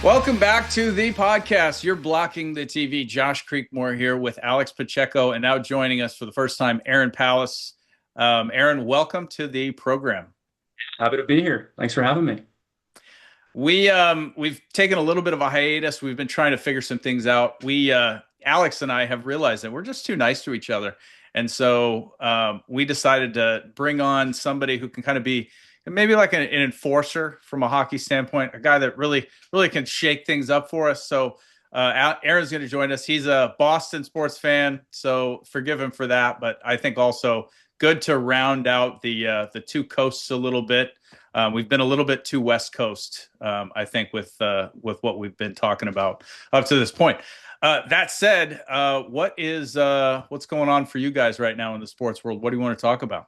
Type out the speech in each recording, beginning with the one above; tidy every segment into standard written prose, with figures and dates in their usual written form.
Welcome back to the podcast. You're blocking the TV. Josh Creekmore here with Alex Pacheco, and now joining us for the first time, Aaron Palys. Aaron, welcome to the program. Happy to be here. Thanks for having me. We've taken a little bit of a hiatus. We've been trying to figure some things out. Alex and I have realized that we're just too nice to each other, and so we decided to bring on somebody who can kind of be maybe like an enforcer from a hockey standpoint, a guy that really can shake things up for us. So Aaron's going to join us. He's a Boston sports fan, so forgive him for that. But I think also good to round out the two coasts a little bit. We've been a little bit too West Coast, I think, with what we've been talking about up to this point. That said, what's going on for you guys right now in the sports world? What do you want to talk about?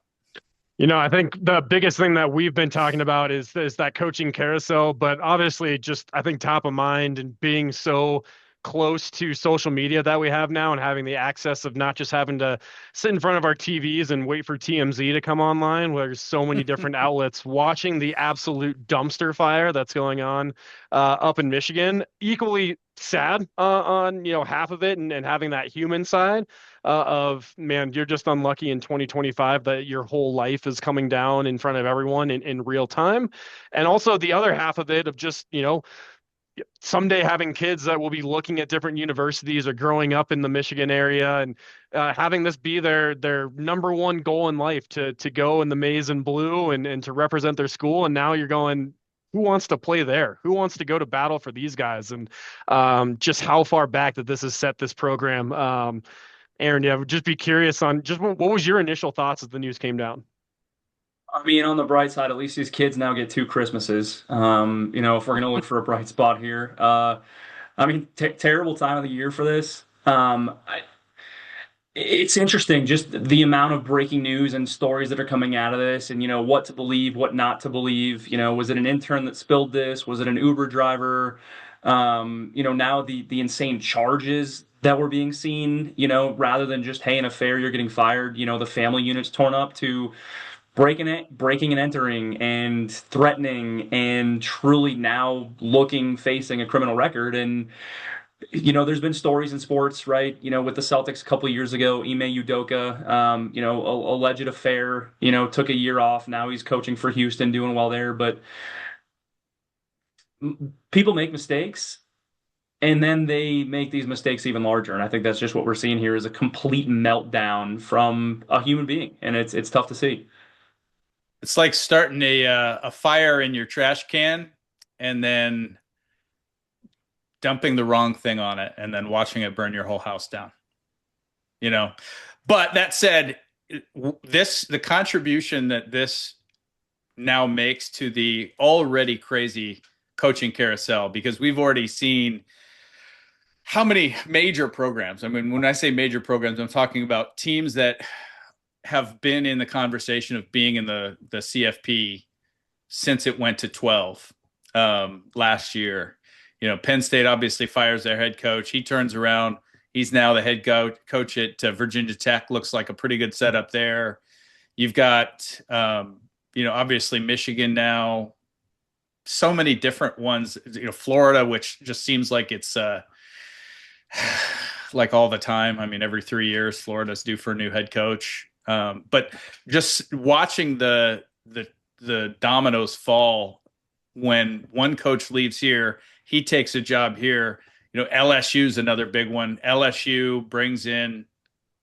I think the biggest thing that we've been talking about is that coaching carousel, but obviously just I think top of mind and being so close to social media that we have now and having the access of not just having to sit in front of our TVs and wait for TMZ to come online, where there's so many different outlets watching the absolute dumpster fire that's going on up in Michigan. Equally sad on half of it, and having that human side of, man, you're just unlucky in 2025 that your whole life is coming down in front of everyone in real time. And also the other half of it of just, someday having kids that will be looking at different universities or growing up in the Michigan area, and having this be their number one goal in life to go in the maize and blue and to represent their school. And now you're going, who wants to play there? Who wants to go to battle for these guys? And just how far back that this has set this program. Aaron, yeah, I would just be curious on just what was your initial thoughts as the news came down? I mean, on the bright side, at least these kids now get two Christmases. If we're gonna look for a bright spot here, I mean, terrible time of the year for this. It's interesting, just the amount of breaking news and stories that are coming out of this, and what to believe, what not to believe. Was it an intern that spilled this? Was it an Uber driver? Now the insane charges that were being seen. Rather than just, hey, an affair, you're getting fired. The family unit's torn up to breaking and entering and threatening and truly now facing a criminal record. And there's been stories in sports, right? With the Celtics a couple of years ago, Ime Udoka, alleged affair, took a year off. Now he's coaching for Houston, doing well there. But people make mistakes, and then they make these mistakes even larger. And I think that's just what we're seeing here is a complete meltdown from a human being. And it's tough to see. It's like starting a fire in your trash can and then dumping the wrong thing on it and then watching it burn your whole house down. But that said, the contribution that this now makes to the already crazy coaching carousel, because we've already seen how many major programs. I mean, when I say major programs, I'm talking about teams that have been in the conversation of being in the CFP since it went to 12 last year. Penn State obviously fires their head coach. He turns around. He's now the head coach at Virginia Tech. Looks like a pretty good setup there. You've got, obviously Michigan now. So many different ones. Florida, which just seems like it's like all the time. I mean, every 3 years, Florida's due for a new head coach. But just watching the dominoes fall when one coach leaves here, he takes a job here. LSU's another big one. LSU brings in,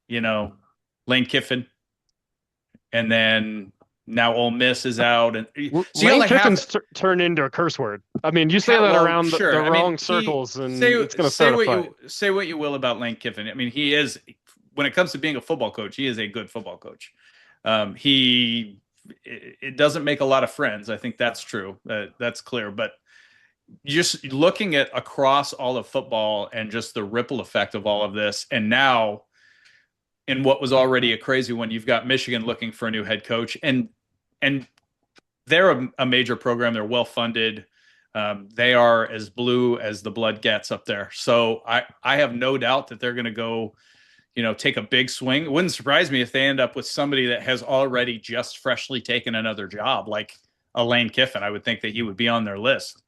Lane Kiffin, and then now Ole Miss is out, and so Lane Kiffin's turned into a curse word. I mean, you say that around the wrong circles, and it's going to start a fight. Say what you will about Lane Kiffin. I mean, he is, when it comes to being a football coach, he is a good football coach. It doesn't make a lot of friends. I think that's true. That's clear. But just looking at across all of football and just the ripple effect of all of this, and now in what was already a crazy one, you've got Michigan looking for a new head coach, and they're a major program. They're well funded. They are as blue as the blood gets up there. So I have no doubt that they're going to go, take a big swing. It wouldn't surprise me if they end up with somebody that has already just freshly taken another job, like a Lane Kiffin. I would think that he would be on their list.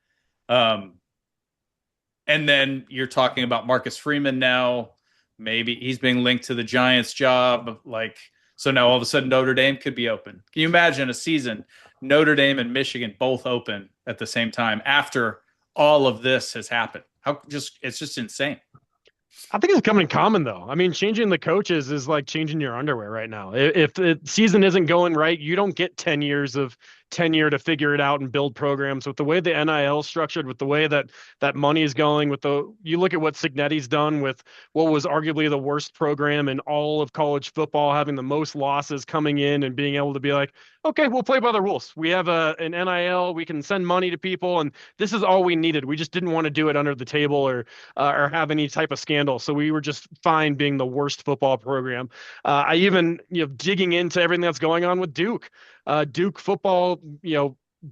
And then you're talking about Marcus Freeman now. Maybe he's being linked to the Giants job. Like, so now all of a sudden Notre Dame could be open. Can you imagine a season Notre Dame and Michigan both open at the same time after all of this has happened? It's just insane. I think it's becoming common though. I mean, changing the coaches is like changing your underwear right now. If the season isn't going right, you don't get 10 years of tenure to figure it out and build programs. With the way the NIL is structured, with the way that money is going, you look at what Signetti's done with what was arguably the worst program in all of college football, having the most losses coming in and being able to be like, okay, we'll play by the rules. We have an NIL, we can send money to people, and this is all we needed. We just didn't want to do it under the table or have any type of scandal. So we were just fine being the worst football program. I even, digging into everything that's going on with Duke. Duke football,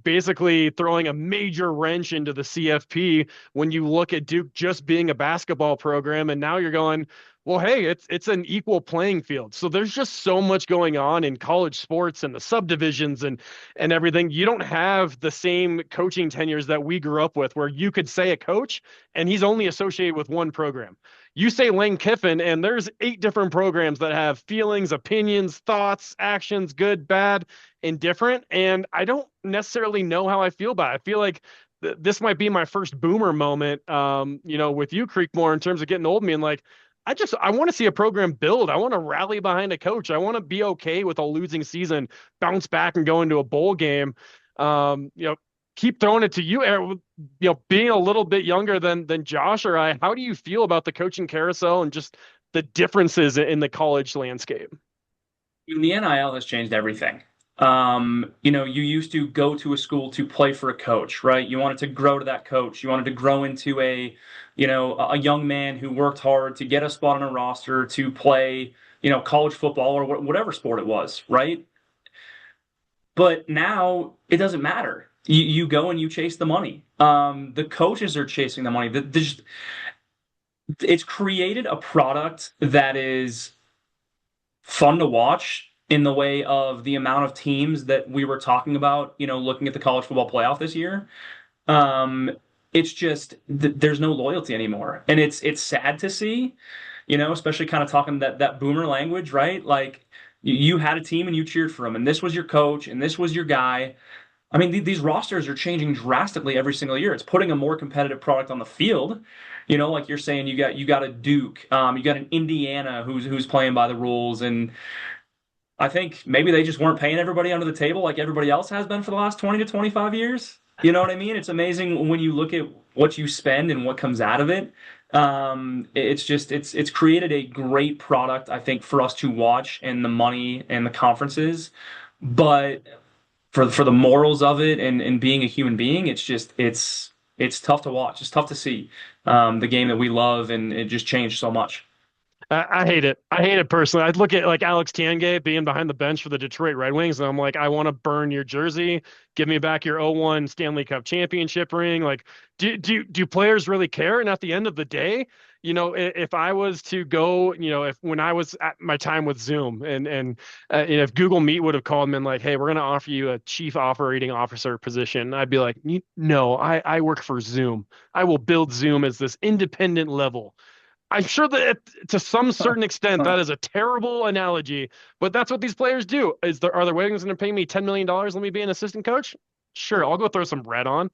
basically throwing a major wrench into the CFP when you look at Duke just being a basketball program, and now you're going, well, hey, it's an equal playing field. So there's just so much going on in college sports and the subdivisions and everything. You don't have the same coaching tenures that we grew up with, where you could say a coach and he's only associated with one program. You say Lane Kiffin, and there's 8 different programs that have feelings, opinions, thoughts, actions, good, bad, indifferent. And I don't necessarily know how I feel about it. I feel like this might be my first boomer moment, with you, Creekmore, in terms of getting old and being like, I want to see a program build. I want to rally behind a coach. I want to be okay with a losing season, bounce back and go into a bowl game. Keep throwing it to you, Aaron, being a little bit younger than Josh or I. How do you feel about the coaching carousel and just the differences in the college landscape? The NIL has changed everything. You used to go to a school to play for a coach, right? You wanted to grow to that coach. You wanted to grow into a young man who worked hard to get a spot on a roster to play, college football or whatever sport it was, right? But now it doesn't matter. You go and you chase the money. The coaches are chasing the money. It's created a product that is fun to watch in the way of the amount of teams that we were talking about, looking at the college football playoff this year. It's just there's no loyalty anymore. And it's sad to see, especially kind of talking that boomer language, right? Like you had a team and you cheered for them, and this was your coach and this was your guy. I mean, these rosters are changing drastically every single year. It's putting a more competitive product on the field. Like you're saying, you got a Duke, you got an Indiana who's playing by the rules, and I think maybe they just weren't paying everybody under the table like everybody else has been for the last 20 to 25 years. You know what I mean? It's amazing when you look at what you spend and what comes out of it. It's created a great product, I think, for us to watch, and the money and the conferences, but for the morals of it and being a human being, it's tough to watch. It's tough to see the game that we love, and it just changed so much. I hate it. I hate it personally. I'd look at like Alex Tangay being behind the bench for the Detroit Red Wings, and I'm like, I want to burn your jersey. Give me back your 01 Stanley Cup championship ring. Like, do players really care? And at the end of the day, if I was to go, when I was at my time with Zoom and if Google Meet would have called me and like, hey, we're going to offer you a chief operating officer position, I'd be like, no, I work for Zoom. I will build Zoom as this independent level. I'm sure that to some certain extent that is a terrible analogy, but that's what these players do. Are the Wings going to pay me $10 million? Let me be an assistant coach? Sure, I'll go throw some red on.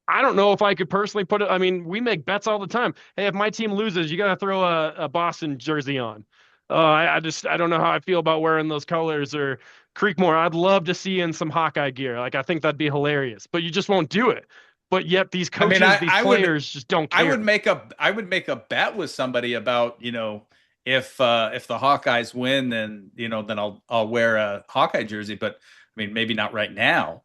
I don't know if I could personally put it. I mean, we make bets all the time. Hey, if my team loses, you got to throw a Boston jersey on. I don't know how I feel about wearing those colors. Or Creekmore, I'd love to see in some Hawkeye gear. Like, I think that'd be hilarious, but you just won't do it. But yet these coaches, these players just don't care. I would make a bet with somebody about, if the Hawkeyes win, then I'll wear a Hawkeye jersey. But I mean, maybe not right now.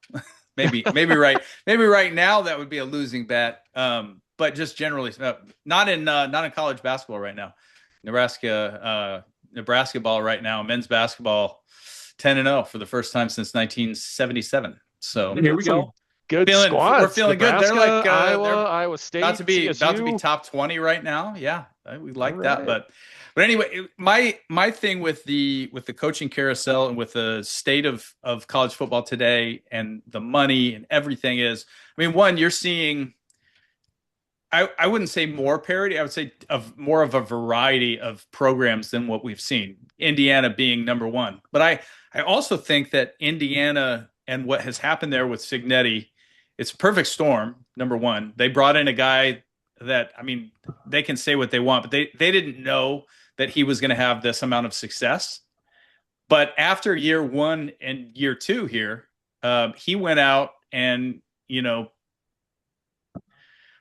maybe right now that would be a losing bet. But just generally, not in college basketball right now. Nebraska ball right now, men's basketball 10-0 for the first time since 1977. So here we go. Good squads. We're feeling Nebraska, good. They're like Iowa State, about to be CSU. top 20 right now. Yeah, we like All that. right. But anyway, my thing with the coaching carousel and with the state of college football today and the money and everything is, I mean, one, you're seeing I wouldn't say more parity. I would say of more of a variety of programs than what we've seen. Indiana being number one, but I also think that Indiana and what has happened there with Signetti, it's a perfect storm. Number one, they brought in a guy that, I mean, they can say what they want, but they didn't know that he was going to have this amount of success. But after year one and year two here, he went out and,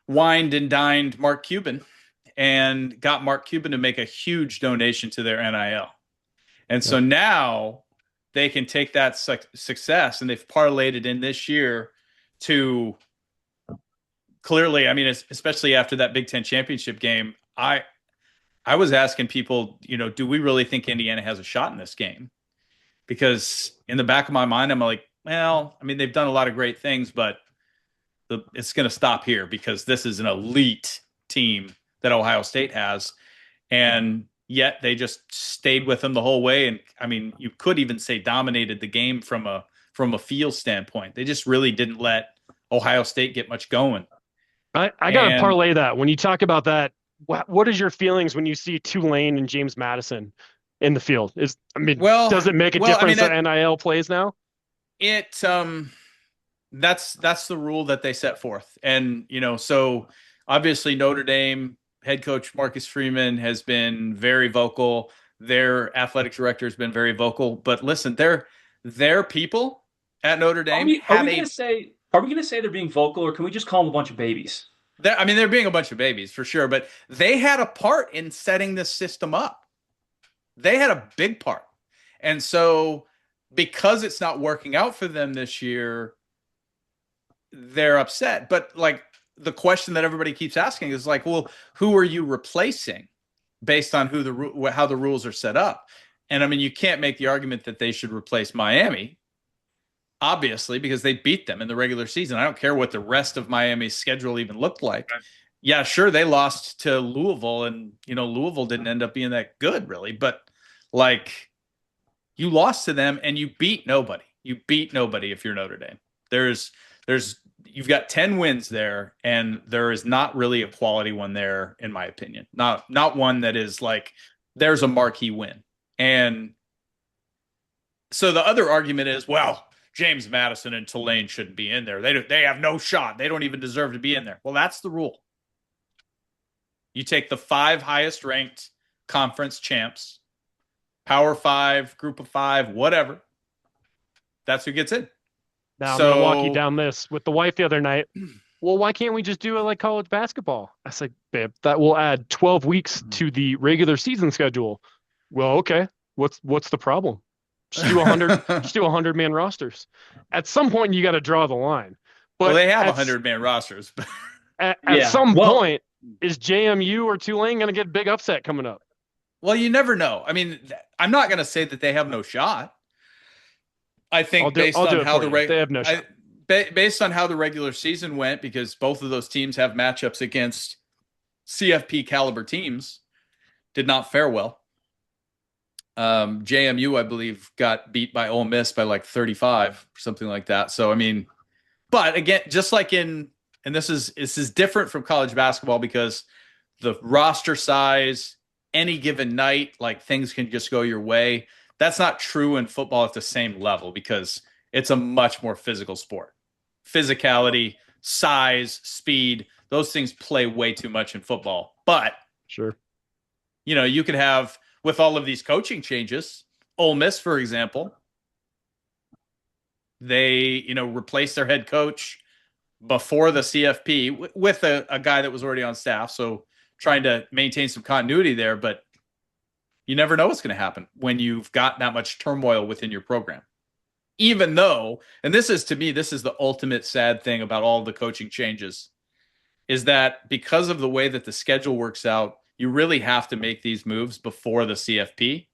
wined and dined Mark Cuban and got Mark Cuban to make a huge donation to their NIL. And so now they can take that success, and they've parlayed it in this year to clearly, I mean, especially after that Big Ten championship game, I was asking people, do we really think Indiana has a shot in this game? Because in the back of my mind, I'm like, well, I mean, they've done a lot of great things, but it's going to stop here because this is an elite team that Ohio State has. And yet they just stayed with them the whole way. And I mean, you could even say dominated the game from a feel standpoint. They just really didn't let Ohio State get much going. I got to parlay that. When you talk about that, what is your feelings when you see Tulane and James Madison in the field? Does it make a difference that NIL plays now? That's the rule that they set forth. And, so obviously Notre Dame head coach Marcus Freeman has been very vocal. Their athletic director has been very vocal. But listen, their people at Notre Dame are we going to say they're being vocal, or can we just call them a bunch of babies? They're being a bunch of babies for sure. But they had a part in setting this system up. They had a big part. And so because it's not working out for them this year, they're upset. But like the question that everybody keeps asking is like, well, who are you replacing based on how the rules are set up? And I mean, you can't make the argument that they should replace Miami, obviously, because they beat them in the regular season. I don't care what the rest of Miami's schedule even looked like. Yeah, sure, they lost to Louisville, and Louisville didn't end up being that good, really. But like, you lost to them, and you beat nobody. You beat nobody if you're Notre Dame. You've got 10 wins there, and there is not really a quality one there, in my opinion. Not one that is like there's a marquee win. And so the other argument is, well, James Madison and Tulane shouldn't be in there. They have no shot. They don't even deserve to be in there. Well, that's the rule. You take the 5 highest ranked conference champs, Power 5, Group of 5, whatever. That's who gets in. Now I'm going to walk you down this with the wife the other night. Well, why can't we just do it like college basketball? I said, babe, that will add 12 weeks to the regular season schedule. Well, okay. What's the problem? Just do 100. Just do 100-man rosters. At some point, you got to draw the line. But they have 100-man rosters. At some point, is JMU or Tulane going to get a big upset coming up? Well, you never know. I mean, I'm not going to say that they have no shot. I think based on how the regular season went, because both of those teams have matchups against CFP caliber teams, did not fare well. JMU, I believe, got beat by Ole Miss by like 35, something like that. So, I mean, but again, just like and this is different from college basketball because the roster size, any given night, like things can just go your way. That's not true in football at the same level because it's a much more physical sport. Physicality, size, speed, those things play way too much in football. But sure, you could have, with all of these coaching changes, Ole Miss, for example, they, replaced their head coach before the CFP with a guy that was already on staff. So trying to maintain some continuity there, but you never know what's going to happen when you've got that much turmoil within your program. Even though, and this is the ultimate sad thing about all the coaching changes, is that because of the way that the schedule works out, you really have to make these moves before the CFP.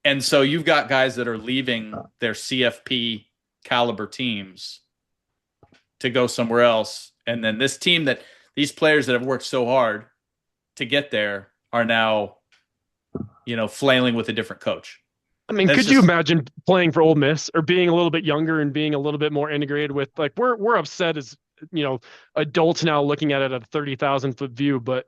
And so you've got guys that are leaving their CFP caliber teams to go somewhere else. And then these players that have worked so hard to get there are now, flailing with a different coach. I mean, could you imagine playing for Ole Miss or being a little bit younger and being a little bit more integrated with, like, we're upset as adults now looking at it at a 30,000-foot view. But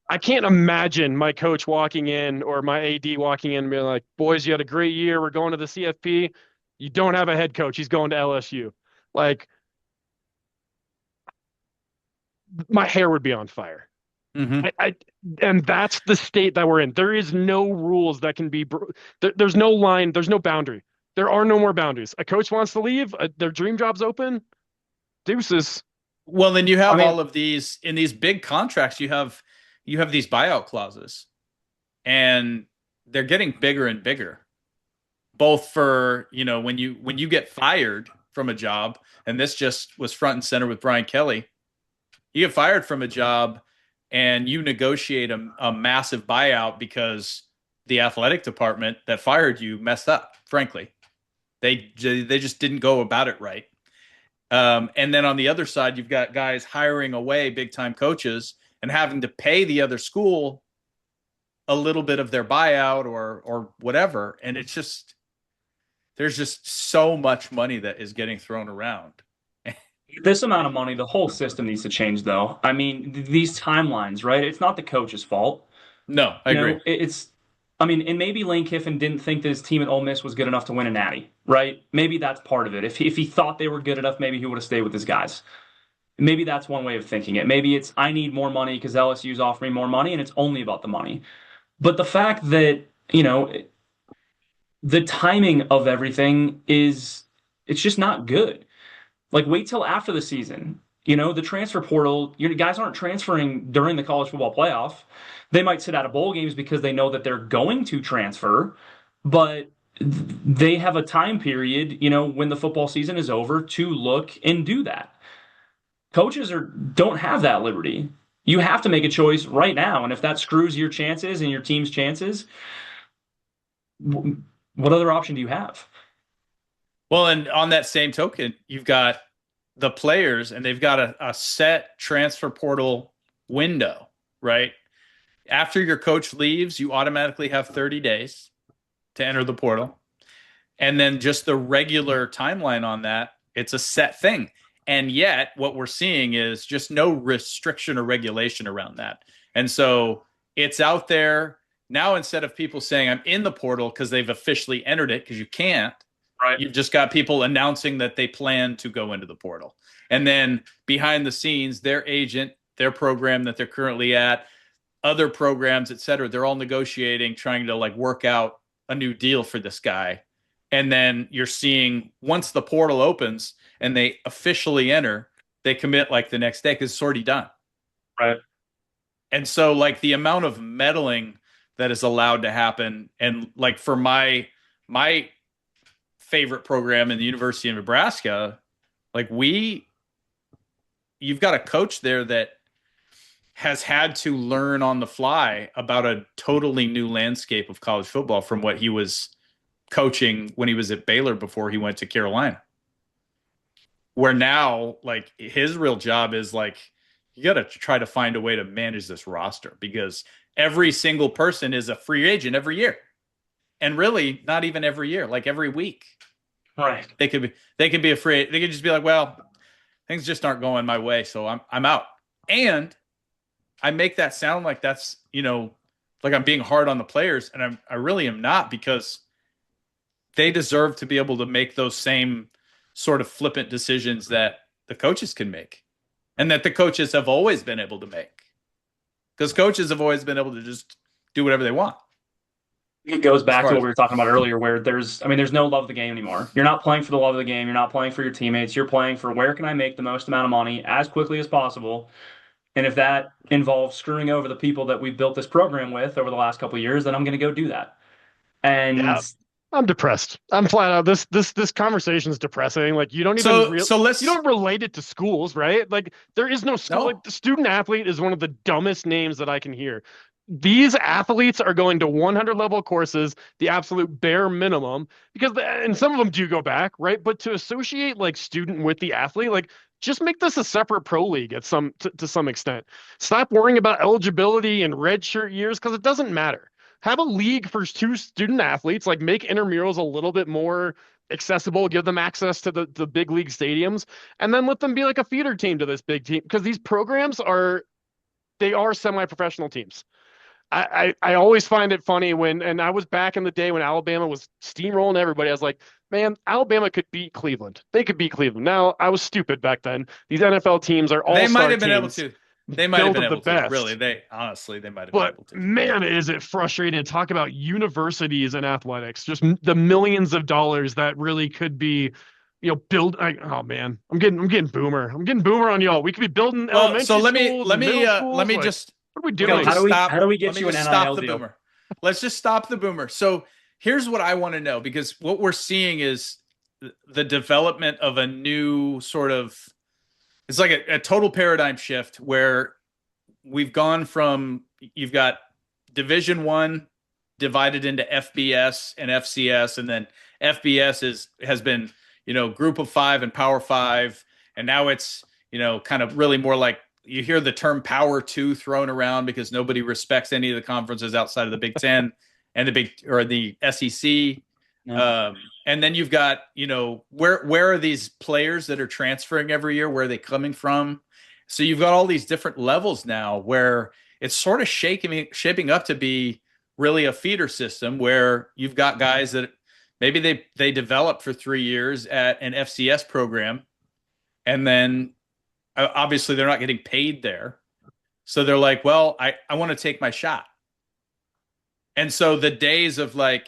I can't imagine my coach walking in or my AD walking in and being like, boys, you had a great year. We're going to the CFP. You don't have a head coach. He's going to LSU. Like, my hair would be on fire. Mm-hmm. And that's the state that we're in. There is no rules that can be, there's no line, there's no boundary. There are no more boundaries. A coach wants to leave, their dream job's open. Deuces. Well, then you I have mean, all of these in these big contracts. You have these buyout clauses, and they're getting bigger and bigger. Both for when you get fired from a job, and this just was front and center with Brian Kelly. You get fired from a job, and you negotiate a massive buyout because the athletic department that fired you messed up. Frankly, they just didn't go about it right. And then on the other side, you've got guys hiring away big time coaches and having to pay the other school a little bit of their buyout or whatever. And it's just, there's just so much money that is getting thrown around. this amount of money, the whole system needs to change, though. I mean, these timelines, right? It's not the coach's fault. No, I You agree. know, I mean, and maybe Lane Kiffin didn't think that his team at Ole Miss was good enough to win a natty, right? Maybe that's part of it. If he thought they were good enough, maybe he would have stayed with his guys. Maybe that's one way of thinking it. Maybe it's, I need more money because LSU's offering more money, and it's only about the money. But the fact that, the timing of everything it's just not good. Like, wait till after the season. The transfer portal, your guys aren't transferring during the college football playoff. They might sit out of bowl games because they know that they're going to transfer, but they have a time period, when the football season is over to look and do that. Coaches don't have that liberty. You have to make a choice right now, and if that screws your chances and your team's chances, what other option do you have? Well, and on that same token, you've got the players, and they've got a set transfer portal window, right? After your coach leaves, you automatically have 30 days to enter the portal. And then just the regular timeline on that, it's a set thing. And yet what we're seeing is just no restriction or regulation around that. And so it's out there now. Instead of people saying I'm in the portal because they've officially entered it, because you can't, Right. you've just got people announcing that they plan to go into the portal. And then behind the scenes, their agent, their program that they're currently at, other programs, et cetera, they're all negotiating, trying to work out a new deal for this guy. And then you're seeing, once the portal opens and they officially enter, they commit the next day because it's already done. Right. And so the amount of meddling that is allowed to happen, and for my favorite program in the University of Nebraska, you've got a coach there that has had to learn on the fly about a totally new landscape of college football from what he was coaching when he was at Baylor before he went to Carolina. Where now, his real job is you got to try to find a way to manage this roster, because every single person is a free agent every year. And really not even every year, every week. Right. They could be afraid. They could just be well, things just aren't going my way, so I'm out. And I make that sound like that's, I'm being hard on the players, and I really am not, because they deserve to be able to make those same sort of flippant decisions that the coaches can make, and that the coaches have always been able to make, because coaches have always been able to just do whatever they want. It goes back to what we were talking about earlier, where there's no love of the game anymore. You're not playing for the love of the game. You're not playing for your teammates. You're playing for, where can I make the most amount of money as quickly as possible? And if that involves screwing over the people that we've built this program with over the last couple of years, then I'm going to go do that. And yeah, I'm depressed. I'm flat out. This conversation is depressing. You don't even you don't relate it to schools, right? There is no school. No. The student athlete is one of the dumbest names that I can hear. These athletes are going to 100 level courses, the absolute bare minimum, and some of them do go back, right? But to associate student with the athlete, just make this a separate pro league to some extent. Stop worrying about eligibility and redshirt years, because it doesn't matter. have a league for two student athletes, like make intramurals a little bit more accessible, give them access to the big league stadiums, and then let them be like a feeder team to this big team because these programs are they are semi-professional teams. I always find it funny when, and I was back in the day when Alabama was steamrolling everybody. I was like, man, Alabama could beat Cleveland. They could beat Cleveland. Now, I was stupid back then. These NFL teams are They might all-star have been able teams, to. They might have built been of the able to. Really, best. they honestly they might have been But able to. man, is it frustrating to talk about universities and athletics, just the millions of dollars that really could be, build. Oh man, I'm getting boomer. I'm getting boomer on y'all. We could be building Well, so elementary schools and middle let schools. me Like, just what are we let me doing? just stop. How do we Let get me you an just stop NIL the deal? boomer. Let's just stop the boomer. So here's what I want to know, because what we're seeing is the development of a new sort of, it's like a total paradigm shift where we've gone from, you've got Division 1 divided into FBS and FCS, and then FBS has been, Group of Five and Power Five, and now it's, kind of really more like, you hear the term Power Two thrown around because nobody respects any of the conferences outside of the Big Ten and the SEC. Yeah. And then you've got, where are these players that are transferring every year? Where are they coming from? So you've got all these different levels now where it's sort of shaping up to be really a feeder system where you've got guys that maybe they develop for 3 years at an FCS program, and then obviously they're not getting paid there. So they're like, well, I want to take my shot. And so the days of like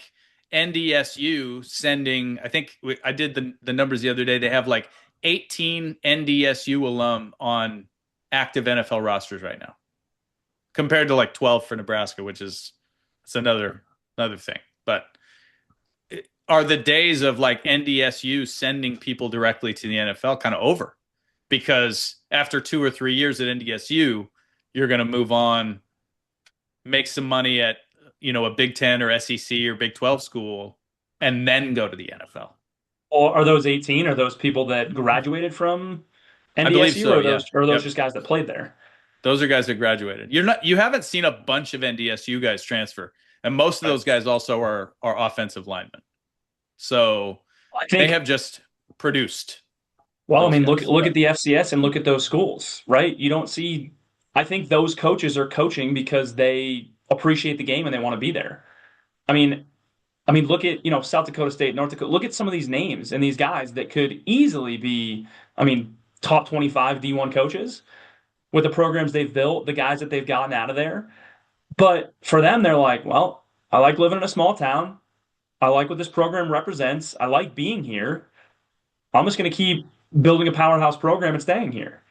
NDSU sending, I think I did the numbers the other day. They have like 18 NDSU alum on active NFL rosters right now, compared to like 12 for Nebraska, which is it's another thing. But are the days of like NDSU sending people directly to the NFL kind of over? Because after 2 or 3 years at NDSU, you're going to move on, make some money at a Big Ten or SEC or Big 12 school, and then go to the NFL. Or are those 18? Are those people that graduated from I believe NDSU, so. or Yeah. are those Yep. just guys that played there? Those are guys that graduated. You haven't seen a bunch of NDSU guys transfer, and most of those guys also are offensive linemen. So I they think. have just produced. Well, I those mean, guys. look at the FCS and look at those schools, right? You don't see. I think those coaches are coaching because they appreciate the game and they want to be there. I mean, look at South Dakota State, North Dakota. Look at some of these names and these guys that could easily be, top 25 D1 coaches with the programs they've built, the guys that they've gotten out of there. But for them, they're like, well, I like living in a small town. I like what this program represents. I like being here. I'm just going to keep building a powerhouse program and staying here.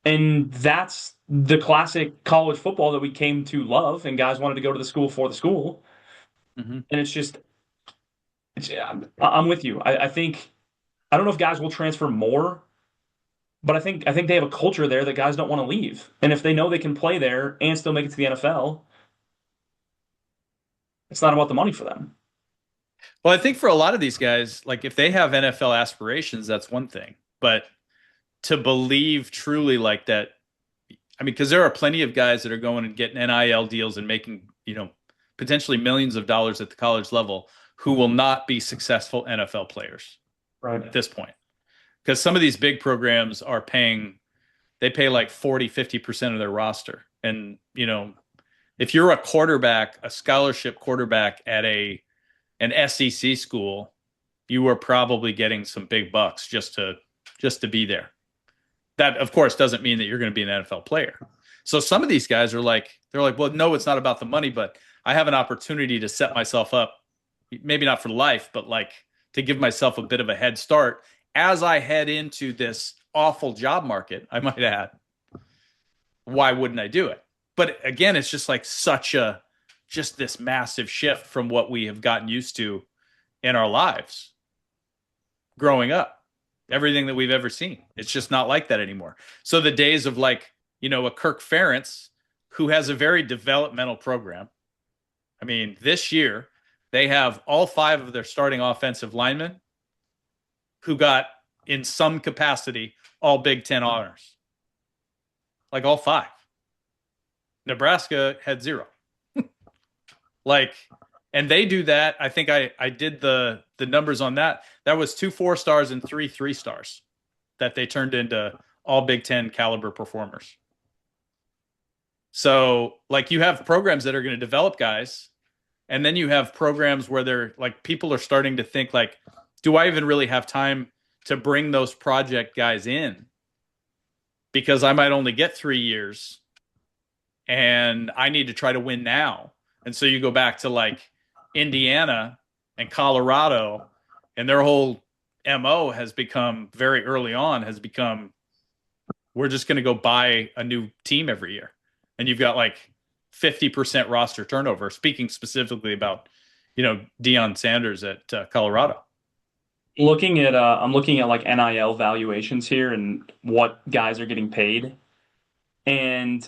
And that's the classic college football that we came to love, and guys wanted to go to the school for the school. Mm-hmm. And I'm with you. I think I don't know if guys will transfer more, but I think they have a culture there that guys don't want to leave. And if they know they can play there and still make it to the NFL, it's not about the money for them. Well, I think for a lot of these guys, like if they have NFL aspirations, that's one thing. But to believe truly like that, because there are plenty of guys that are going and getting NIL deals and making, potentially millions of dollars at the college level who will not be successful NFL players at this point. Because some of these big programs they pay like 40-50% of their roster. And, if you're a quarterback, a scholarship quarterback at an SEC school, you are probably getting some big bucks just to be there. That, of course, doesn't mean that you're going to be an NFL player. So some of these guys they're like, well, no, it's not about the money, but I have an opportunity to set myself up, maybe not for life, but like to give myself a bit of a head start as I head into this awful job market, I might add. Why wouldn't I do it? But again, it's just like just this massive shift from what we have gotten used to in our lives growing up. Everything that we've ever seen. It's just not like that anymore. So the days of like, a Kirk Ferentz who has a very developmental program. This year they have all 5 of their starting offensive linemen who got in some capacity all Big Ten honors. Like all 5. Nebraska had 0. Like, and they do that. I think I did the numbers on that. That was 2 4-stars and 3 3-stars that they turned into all Big Ten caliber performers. So, like, you have programs that are going to develop guys, and then you have programs where they're like, people are starting to think like, do I even really have time to bring those project guys in? Because I might only get 3 years and I need to try to win now. And so you go back to like Indiana and Colorado, and their whole MO has become very early on, has become, we're just going to go buy a new team every year. And you've got like 50% roster turnover, speaking specifically about, Deion Sanders at Colorado. I'm looking at like NIL valuations here and what guys are getting paid. And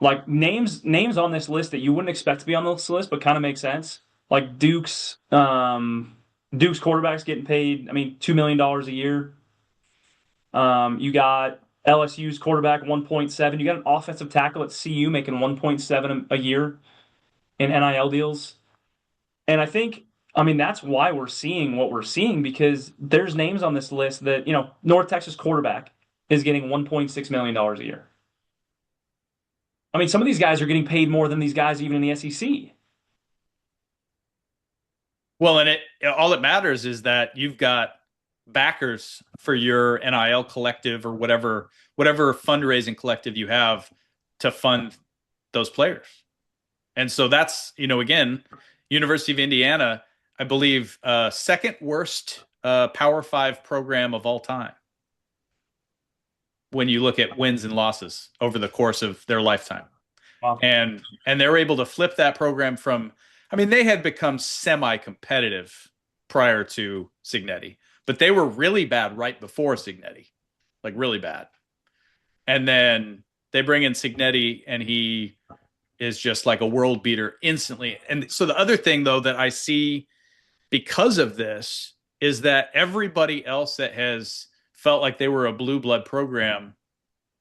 like names on this list that you wouldn't expect to be on this list, but kind of make sense. Like Duke's quarterback's getting paid, I mean, $2 million a year. You got LSU's quarterback 1.7. You got an offensive tackle at CU making 1.7 a year in NIL deals. And I mean, that's why we're seeing what we're seeing, because there's names on this list that, North Texas quarterback is getting $1.6 million a year. I mean, some of these guys are getting paid more than these guys even in the SEC. Well, and all it matters is that you've got backers for your NIL collective or whatever fundraising collective you have to fund those players. And so that's, again, University of Indiana, I believe, second worst Power 5 program of all time when you look at wins and losses over the course of their lifetime. Wow. And they're able to flip that program from, I mean, they had become semi-competitive prior to Cignetti, but they were really bad right before Cignetti, like really bad. And then they bring in Cignetti, and he is just like a world beater instantly. And so the other thing, though, that I see because of this is that everybody else that has felt like they were a blue blood program,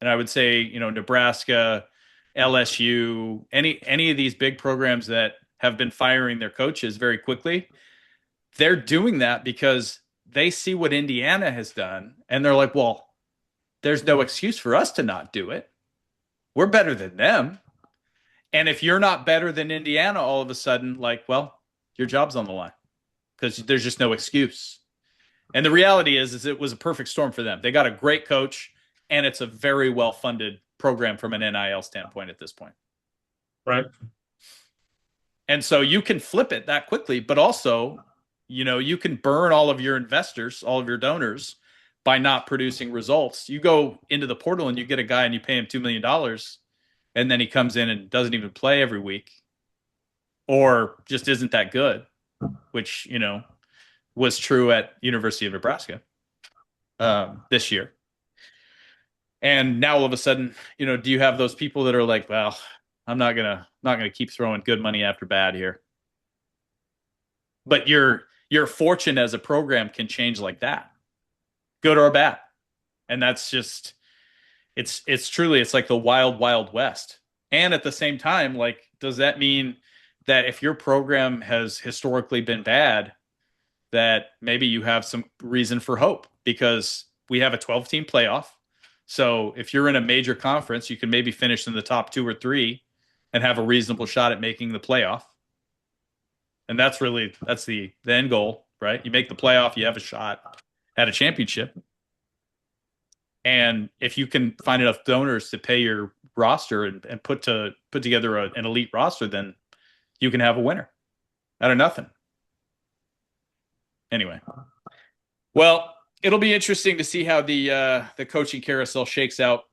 and I would say, Nebraska, LSU, any of these big programs that have been firing their coaches very quickly, they're doing that because they see what Indiana has done, and they're like, well, there's no excuse for us to not do it. We're better than them. And if you're not better than Indiana, all of a sudden, like, well, your job's on the line because there's just no excuse. And the reality is it was a perfect storm for them. They got a great coach, and it's a very well-funded program from an NIL standpoint at this point. Right. And so you can flip it that quickly, but also, you can burn all of your investors, all of your donors by not producing results. You go into the portal and you get a guy and you pay him $2 million, and then he comes in and doesn't even play every week or just isn't that good, which, was true at University of Nebraska this year. And now all of a sudden, do you have those people that are like, well, I'm not gonna keep throwing good money after bad here. But your fortune as a program can change like that, good or bad. And that's just, it's truly, it's like the wild, wild west. And at the same time, like, does that mean that if your program has historically been bad, that maybe you have some reason for hope? Because we have a 12-team playoff. So if you're in a major conference, you can maybe finish in the top 2 or 3 and have a reasonable shot at making the playoff. And that's the end goal, right? You make the playoff, you have a shot at a championship. And if you can find enough donors to pay your roster and put together an elite roster, then you can have a winner out of nothing. Anyway, well, it'll be interesting to see how the coaching carousel shakes out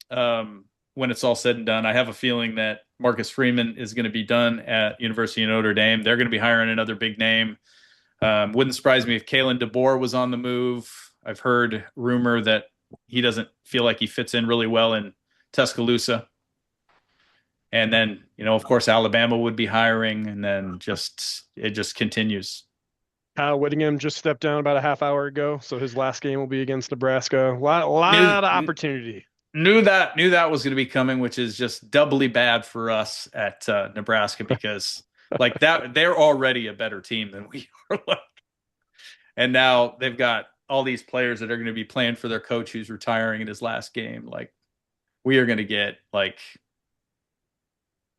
when it's all said and done. I have a feeling that Marcus Freeman is going to be done at University of Notre Dame. They're going to be hiring another big name. Wouldn't surprise me if Kalen DeBoer was on the move. I've heard rumor that he doesn't feel like he fits in really well in Tuscaloosa. And then, of course, Alabama would be hiring, and then it just continues. Kyle Whittingham just stepped down about a half hour ago, so his last game will be against Nebraska. A lot of opportunity. Knew that was going to be coming, which is just doubly bad for us at Nebraska because Like that, they're already a better team than we are. And now they've got all these players that are going to be playing for their coach who's retiring in his last game. Like we are going to get like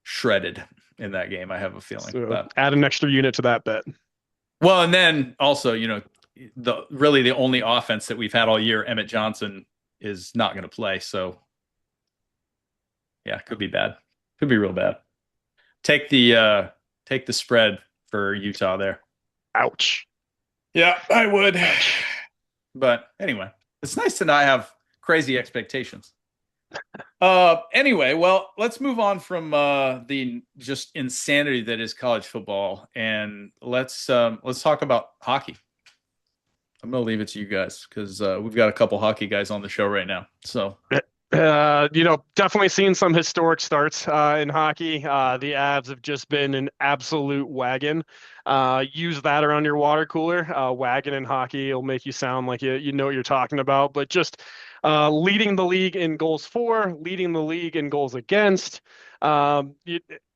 shredded in that game. I have a feeling. So But, add an extra unit to that bet. well, and then also, the only offense that we've had all year, Emmett Johnson, is not going to play. So yeah, it could be bad. Could be real bad. Take the spread for Utah there. Ouch. Yeah, I would. But anyway, it's nice to not have crazy expectations. Anyway, well, let's move on from the just insanity that is college football, and let's talk about hockey. I'm gonna leave it to you guys because we've got a couple hockey guys on the show right now. So Definitely seen some historic starts in hockey. The Avs have just been an absolute wagon. Use that around your water cooler. Wagon in hockey will make you sound like you know what you're talking about. But just leading the league in goals for, leading the league in goals against.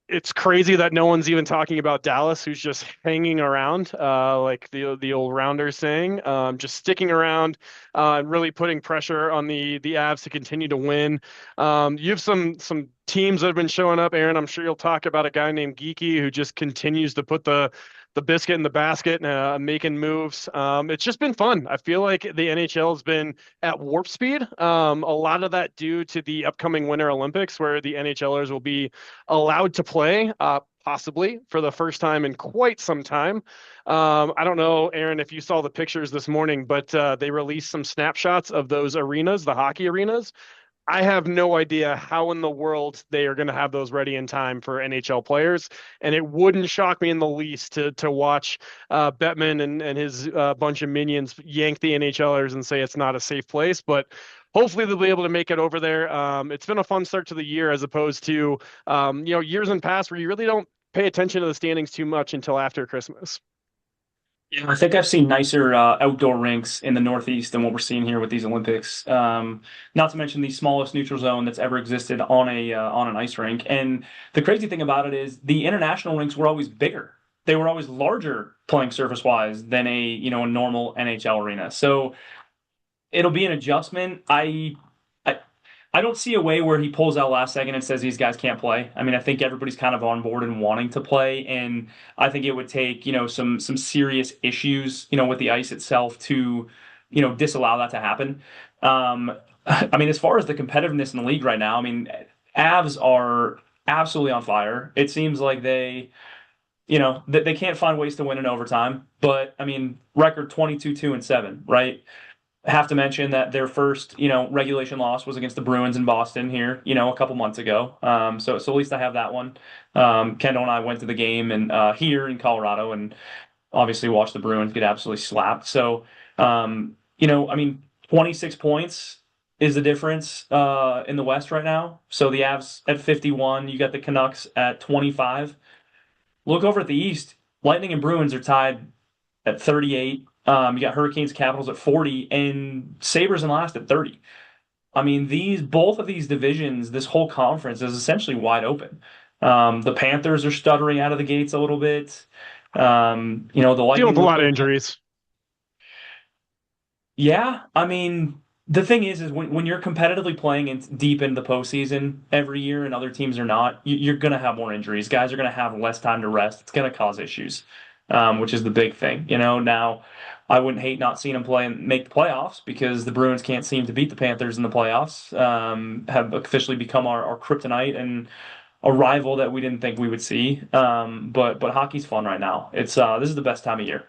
It's crazy that no one's even talking about Dallas, who's just hanging around, like the old Rounders saying, just sticking around and really putting pressure on the Avs to continue to win. You have some teams that have been showing up. Aaron, I'm sure you'll talk about a guy named Geeky who just continues to put the biscuit in the basket and making moves. It's just been fun. I feel like the NHL has been at warp speed. A lot of that due to the upcoming Winter Olympics, where the NHLers will be allowed to play, possibly for the first time in quite some time. I don't know, Aaron, if you saw the pictures this morning, but they released some snapshots of those arenas, the hockey arenas. I have no idea how in the world they are going to have those ready in time for NHL players, and it wouldn't shock me in the least to watch Bettman and his bunch of minions yank the NHLers and say it's not a safe place. But hopefully they'll be able to make it over there. It's been a fun start to the year as opposed to years in past where you really don't pay attention to the standings too much until after Christmas. Yeah, I think I've seen nicer outdoor rinks in the Northeast than what we're seeing here with these Olympics. Not to mention the smallest neutral zone that's ever existed on an ice rink. And the crazy thing about it is the international rinks were always bigger. They were always larger playing surface wise than a normal NHL arena. So it'll be an adjustment. I don't see a way where he pulls out last second and says these guys can't play. I mean, I think everybody's kind of on board and wanting to play, and I think it would take some serious issues with the ice itself to disallow that to happen. I mean, as far as the competitiveness in the league right now, I mean, Avs are absolutely on fire. It seems like they can't find ways to win in overtime, but I mean, record 22-2-7, right? Have to mention that their first, regulation loss was against the Bruins in Boston here, a couple months ago. So at least I have that one. Kendall and I went to the game and here in Colorado and obviously watched the Bruins get absolutely slapped. So, I mean, 26 points is the difference in the West right now. So the Avs at 51, you got the Canucks at 25. Look over at the East. Lightning and Bruins are tied at 38. You got Hurricanes, Capitals at 40, and Sabres in last at 30. I mean, both of these divisions, this whole conference is essentially wide open. The Panthers are stuttering out of the gates a little bit. The Lightning Dealing with a lot of injuries. Yeah, I mean, the thing is when you're competitively playing deep into the postseason every year and other teams are not, you're going to have more injuries. Guys are going to have less time to rest. It's going to cause issues, which is the big thing. Now I wouldn't hate not seeing them play and make the playoffs because the Bruins can't seem to beat the Panthers in the playoffs. Have officially become our kryptonite and a rival that we didn't think we would see. But hockey's fun right now. This is the best time of year.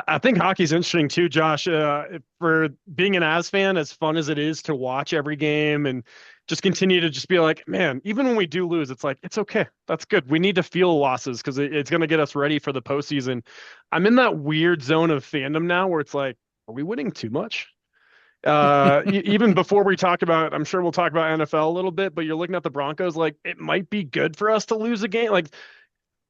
I think hockey's interesting too, Josh. For being an Avs fan, as fun as it is to watch every game and just continue to just be like, man, even when we do lose, it's like, it's okay. That's good. We need to feel losses because it's going to get us ready for the postseason. I'm in that weird zone of fandom now where it's like, are we winning too much? Even before we talk about, I'm sure we'll talk about NFL a little bit, but you're looking at the Broncos, like it might be good for us to lose a game. Like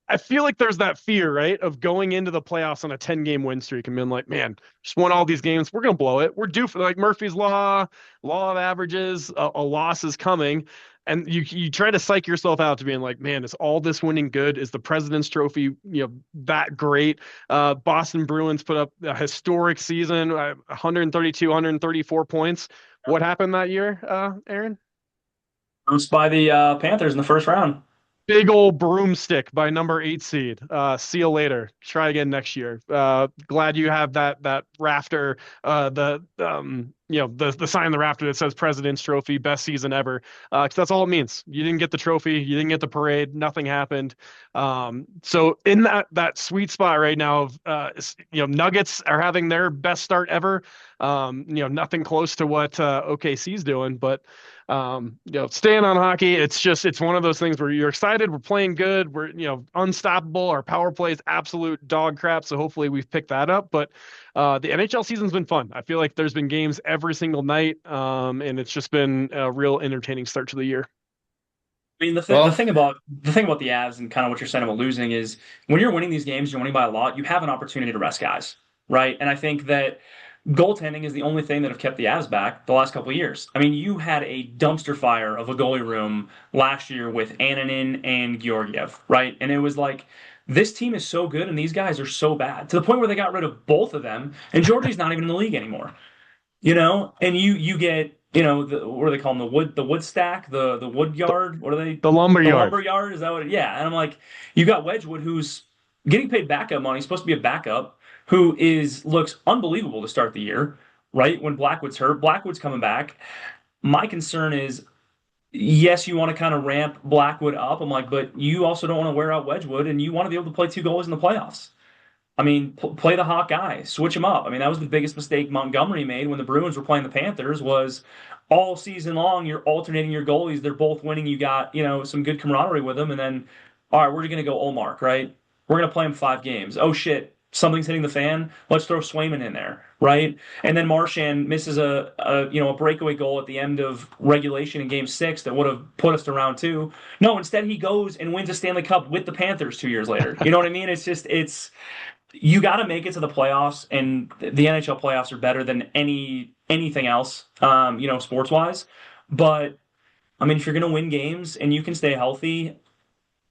I feel like there's that fear, right, of going into the playoffs on a 10-game win streak and being like, man, just won all these games. We're going to blow it. We're due for like Murphy's law of averages. A loss is coming. And you try to psych yourself out to being like, man, is all this winning good? Is the President's Trophy, that great? Boston Bruins put up a historic season, 132, 134 points. What happened that year, Aaron? Bounced by the Panthers in the first round. Big old broomstick by number 8 seed. See you later. Try again next year. Glad you have that rafter. The sign on the rafter that says President's Trophy, best season ever. Because that's all it means. You didn't get the trophy. You didn't get the parade. Nothing happened. So in that sweet spot right now of Nuggets are having their best start ever. Nothing close to what OKC's doing, but staying on hockey, it's one of those things where you're excited, we're playing good, we're unstoppable, our power play is absolute dog crap, so hopefully we've picked that up. But the NHL season's been fun. I feel like there's been games every single night, and it's just been a real entertaining start to the year. I mean, the thing about the Avs and kind of what you're saying about losing is when you're winning these games, you're winning by a lot, you have an opportunity to rest guys, right? And I think that goaltending is the only thing that have kept the Avs back the last couple of years. I mean, you had a dumpster fire of a goalie room last year with Annunen and Georgiev, right? And it was like, this team is so good and these guys are so bad to the point where they got rid of both of them, and Georgie's not even in the league anymore. And you get, what do they call them? The wood stack, the wood yard. What are they? The lumber The yard. lumber yard, is that what? Yeah. And I'm like, you got Wedgwood, who's getting paid backup money, supposed to be a backup, who looks unbelievable to start the year, right? When Blackwood's hurt, Blackwood's coming back. My concern is, yes, you want to kind of ramp Blackwood up. I'm like, but you also don't want to wear out Wedgwood, and you want to be able to play two goalies in the playoffs. I mean, play the hot guy, switch him up. I mean, that was the biggest mistake Montgomery made when the Bruins were playing the Panthers, was all season long you're alternating your goalies. They're both winning. You got, some good camaraderie with them. And then, all right, we're going to go Olmark, right? We're going to play him 5 games. Oh, shit. Something's hitting the fan. Let's throw Swayman in there, right? And then Marchand misses a breakaway goal at the end of regulation in Game 6 that would have put us to round 2. No, instead he goes and wins a Stanley Cup with the Panthers 2 years later. You know what I mean? You got to make it to the playoffs, and the NHL playoffs are better than anything else, sports wise. But I mean, if you're going to win games and you can stay healthy,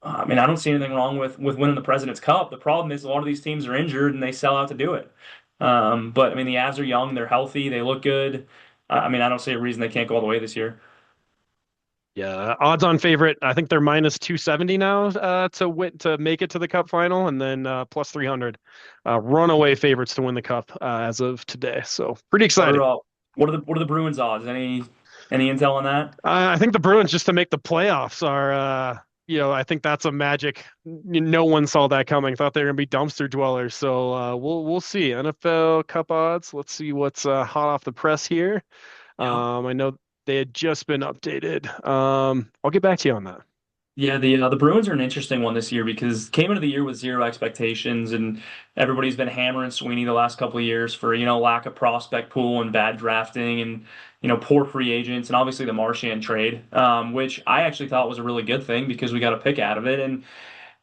I mean, I don't see anything wrong with winning the President's Cup. The problem is a lot of these teams are injured and they sell out to do it. But I mean, the Avs are young, they're healthy, they look good. I mean, I don't see a reason they can't go all the way this year. Yeah, odds-on favorite. I think they're minus 270 now to make it to the Cup final, and then plus 300. Runaway favorites to win the Cup as of today. So pretty excited. What are the Bruins odds? Any intel on that? I think the Bruins, just to make the playoffs, are I think that's a magic. No one saw that coming. Thought they were gonna be dumpster dwellers. So we'll see. NFL Cup odds. Let's see what's hot off the press here. Yeah. I know they had just been updated. I'll get back to you on that. Yeah, the Bruins are an interesting one this year because came into the year with zero expectations, and everybody's been hammering Sweeney the last couple of years for lack of prospect pool and bad drafting and poor free agents, and obviously the Marchand trade, which I actually thought was a really good thing because we got a pick out of it. And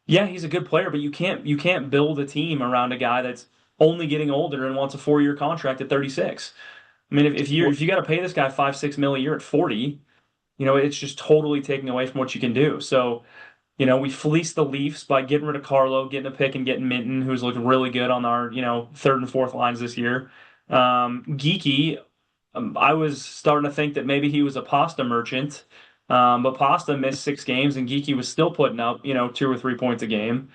yeah, he's a good player, but you can't build a team around a guy that's only getting older and wants a 4-year contract at 36. I mean, if you got to pay this guy $5-6 million a year at 40, it's just totally taking away from what you can do. So, we fleeced the Leafs by getting rid of Carlo, getting a pick, and getting Minton, who's looked really good on our 3rd and 4th lines this year. Geeky, I was starting to think that maybe he was a Pasta merchant, but Pasta missed 6 games, and Geeky was still putting up 2 or 3 points a game.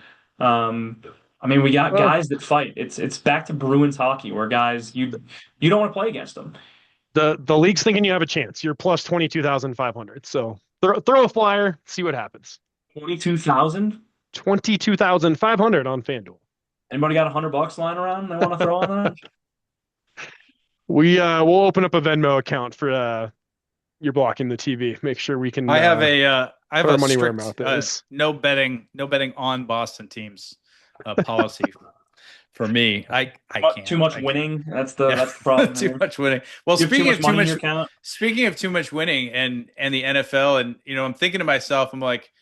I mean, we got guys that fight. It's back to Bruins hockey, where guys you don't want to play against them. The league's thinking you have a chance. You're plus 22,500. So throw a flyer, see what happens. 22,000? 22,500 on FanDuel. Anybody got $100 lying around they want to throw on that? We'll open up a Venmo account for you're blocking the TV. Make sure we can. I have a money where strict, mouth is. no betting on Boston teams policy for me. I can't. Too much winning. That's the problem. Too much winning. Well, speaking of too much winning and the NFL, and I'm thinking to myself, I'm like,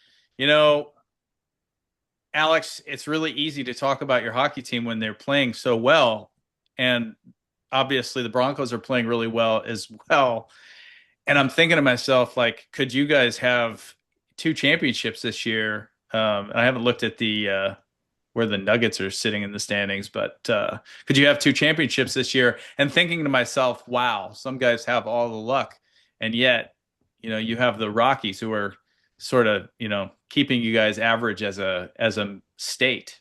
Alex, it's really easy to talk about your hockey team when they're playing so well. And obviously the Broncos are playing really well as well. And I'm thinking to myself, like, could you guys have two championships this year? I haven't looked at the where the Nuggets are sitting in the standings, but could you have two championships this year? And thinking to myself, wow, some guys have all the luck, and yet, you have the Rockies who are sort of, keeping you guys average as a state.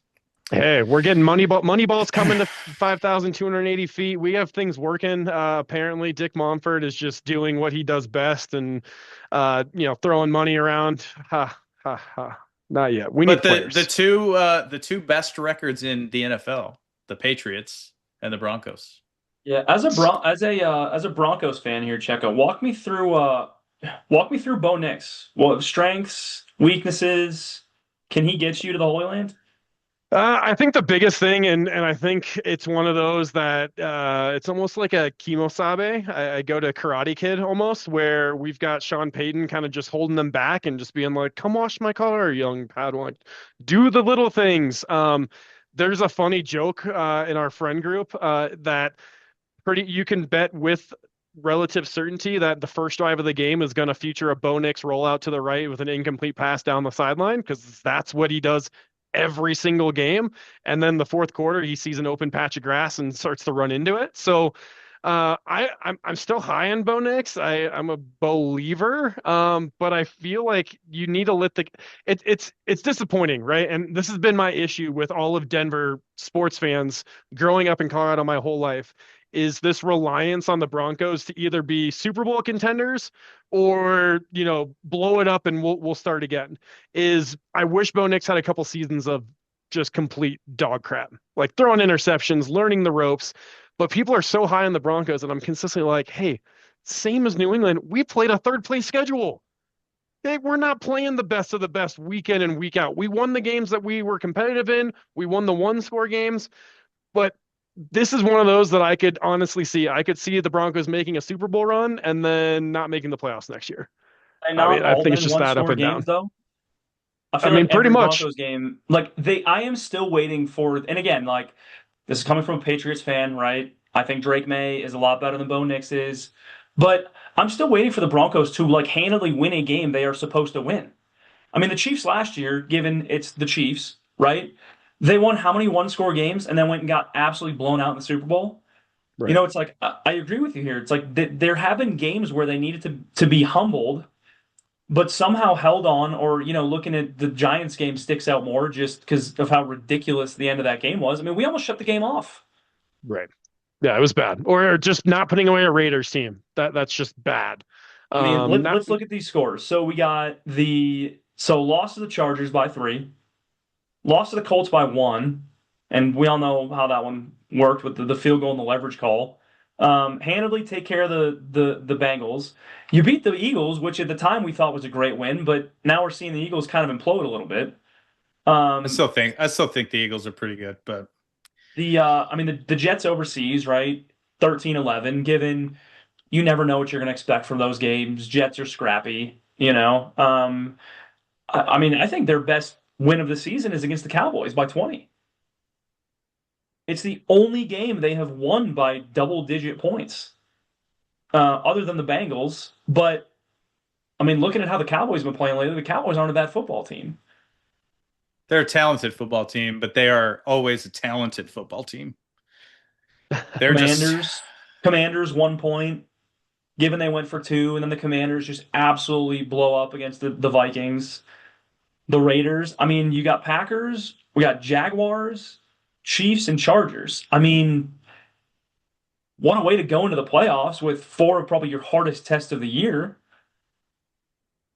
Hey, we're getting Moneyball's coming to 5,280 feet. We have things working. Apparently Dick Monfort is just doing what he does best and throwing money around. Ha ha ha. Not yet. We need But players. the two best records in the NFL, the Patriots and the Broncos. Yeah, as a Broncos fan here, Checo, walk me through Bo Nix. What strengths, weaknesses? Can he get you to the Holy Land? I think the biggest thing, and I think it's one of those that it's almost like a kimosabe. I go to Karate Kid almost, where we've got Sean Payton kind of just holding them back and just being like, "Come wash my car, young Padawan. Do the little things." There's a funny joke in our friend group that you can bet with relative certainty that the first drive of the game is going to feature a Bo Nix rollout to the right with an incomplete pass down the sideline because that's what he does every single game. And then the fourth quarter, he sees an open patch of grass and starts to run into it. So I'm still high on Bo Nix. I'm a believer, but I feel like you need to let it's disappointing, right? And this has been my issue with all of Denver sports fans growing up in Colorado my whole life. Is this reliance on the Broncos to either be Super Bowl contenders or blow it up and we'll start again? I wish Bo Nix had a couple seasons of just complete dog crap, like throwing interceptions, learning the ropes. But people are so high on the Broncos, and I'm consistently like, hey, same as New England, we played a third place schedule. Hey, we're not playing the best of the best week in and week out. We won the games that we were competitive in. We won the one score games, but this is one of those that I could honestly see. I could see the Broncos making a Super Bowl run and then not making the playoffs next year. And I not mean, I all think it's been just one that up score and games down. though. I I feel mean, like pretty every much. Broncos game, I am still waiting for, and again, like this is coming from a Patriots fan, right? I think Drake May is a lot better than Bo Nix is, but I'm still waiting for the Broncos to like handily win a game they are supposed to win. I mean, the Chiefs last year, given it's the Chiefs, right? They won how many one-score games and then went and got absolutely blown out in the Super Bowl? Right. It's like I agree with you here. It's like there have been games where they needed to be humbled but somehow held on, or looking at the Giants game sticks out more just because of how ridiculous the end of that game was. I mean, we almost shut the game off. Right. Yeah, it was bad. Or just not putting away a Raiders team. That's just bad. I mean, Not let's look at these scores. So we got loss to the Chargers by 3, loss to the Colts by 1, and we all know how that one worked with the field goal and the leverage call. Handedly take care of the Bengals. You beat the Eagles, which at the time we thought was a great win, but now we're seeing the Eagles kind of implode a little bit. I Um, still think I still think the Eagles are pretty good, but I mean the Jets overseas, right? 13-11, given you never know what you're going to expect from those games. Jets are scrappy, you know. I mean, I think their best win of the season is against the Cowboys by 20. It's the only game they have won by double-digit points, other than the Bengals. But I mean, looking at how the Cowboys have been playing lately, the Cowboys aren't a bad football team. they're a talented football team, but they are always a talented football team. They're just Commanders 1 point, given they went for 2, and then the Commanders just absolutely blow up against the Vikings. The Raiders. I mean, you got Packers, we got Jaguars, Chiefs, and Chargers. I mean, what a way to go into the playoffs with 4 of probably your hardest tests of the year.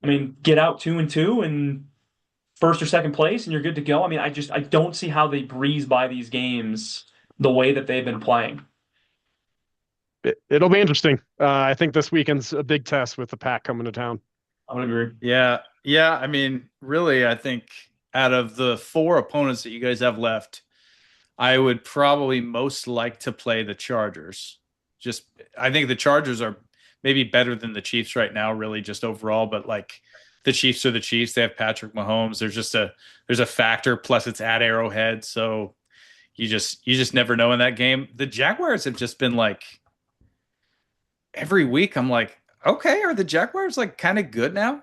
I mean, get out 2-2 and first or second place, and you're good to go. I mean, I don't see how they breeze by these games the way that they've been playing. it'll be interesting. I think this weekend's a big test with the Pack coming to town. I would agree. yeah. I mean, really, I think out of the four opponents that you guys have left, I would probably most like to play the Chargers. I think the Chargers are maybe better than the Chiefs right now, really, just overall. But like the Chiefs are the Chiefs. They have Patrick Mahomes. There's a factor. Plus, it's at Arrowhead, so you just never know in that game. The Jaguars have just been like every week. I'm like, okay, are the Jaguars like kind of good now?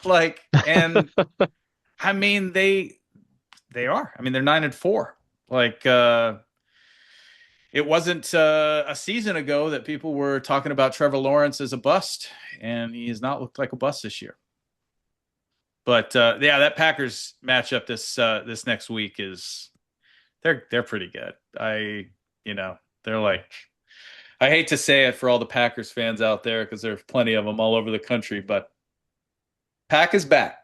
Like, and I mean they are. I mean they're 9-4. Like it wasn't a season ago that people were talking about Trevor Lawrence as a bust, and he has not looked like a bust this year. But yeah, that Packers matchup this next week is they're pretty good. They're like, I hate to say it for all the Packers fans out there because there's plenty of them all over the country, but Pack is back.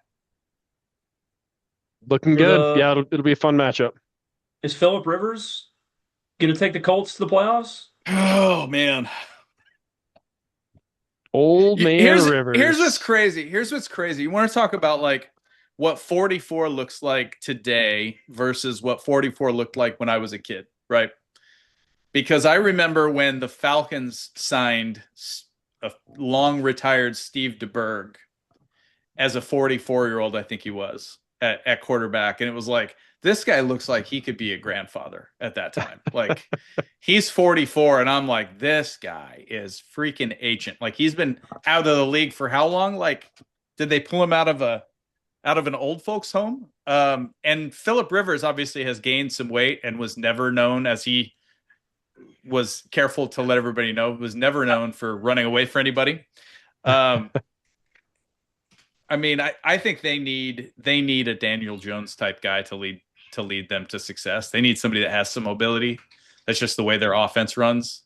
Looking good. Yeah, it'll be a fun matchup. Is Phillip Rivers going to take the Colts to the playoffs? Oh man. Old man Rivers. Here's what's crazy. You want to talk about like what 44 looks like today versus what 44 looked like when I was a kid, right? Because I remember when the Falcons signed a long retired Steve DeBerg as a 44-year-old, I think he was at quarterback. And it was like, this guy looks like he could be a grandfather at that time. Like he's 44 and I'm like, this guy is freaking ancient. Like he's been out of the league for how long? Like, did they pull him out of an old folks home? And Phillip Rivers obviously has gained some weight and was never known, as he was careful to let everybody know, was never known for running away for anybody. I mean, I think they need a Daniel Jones type guy to lead them to success. They need somebody that has some mobility. That's just the way their offense runs.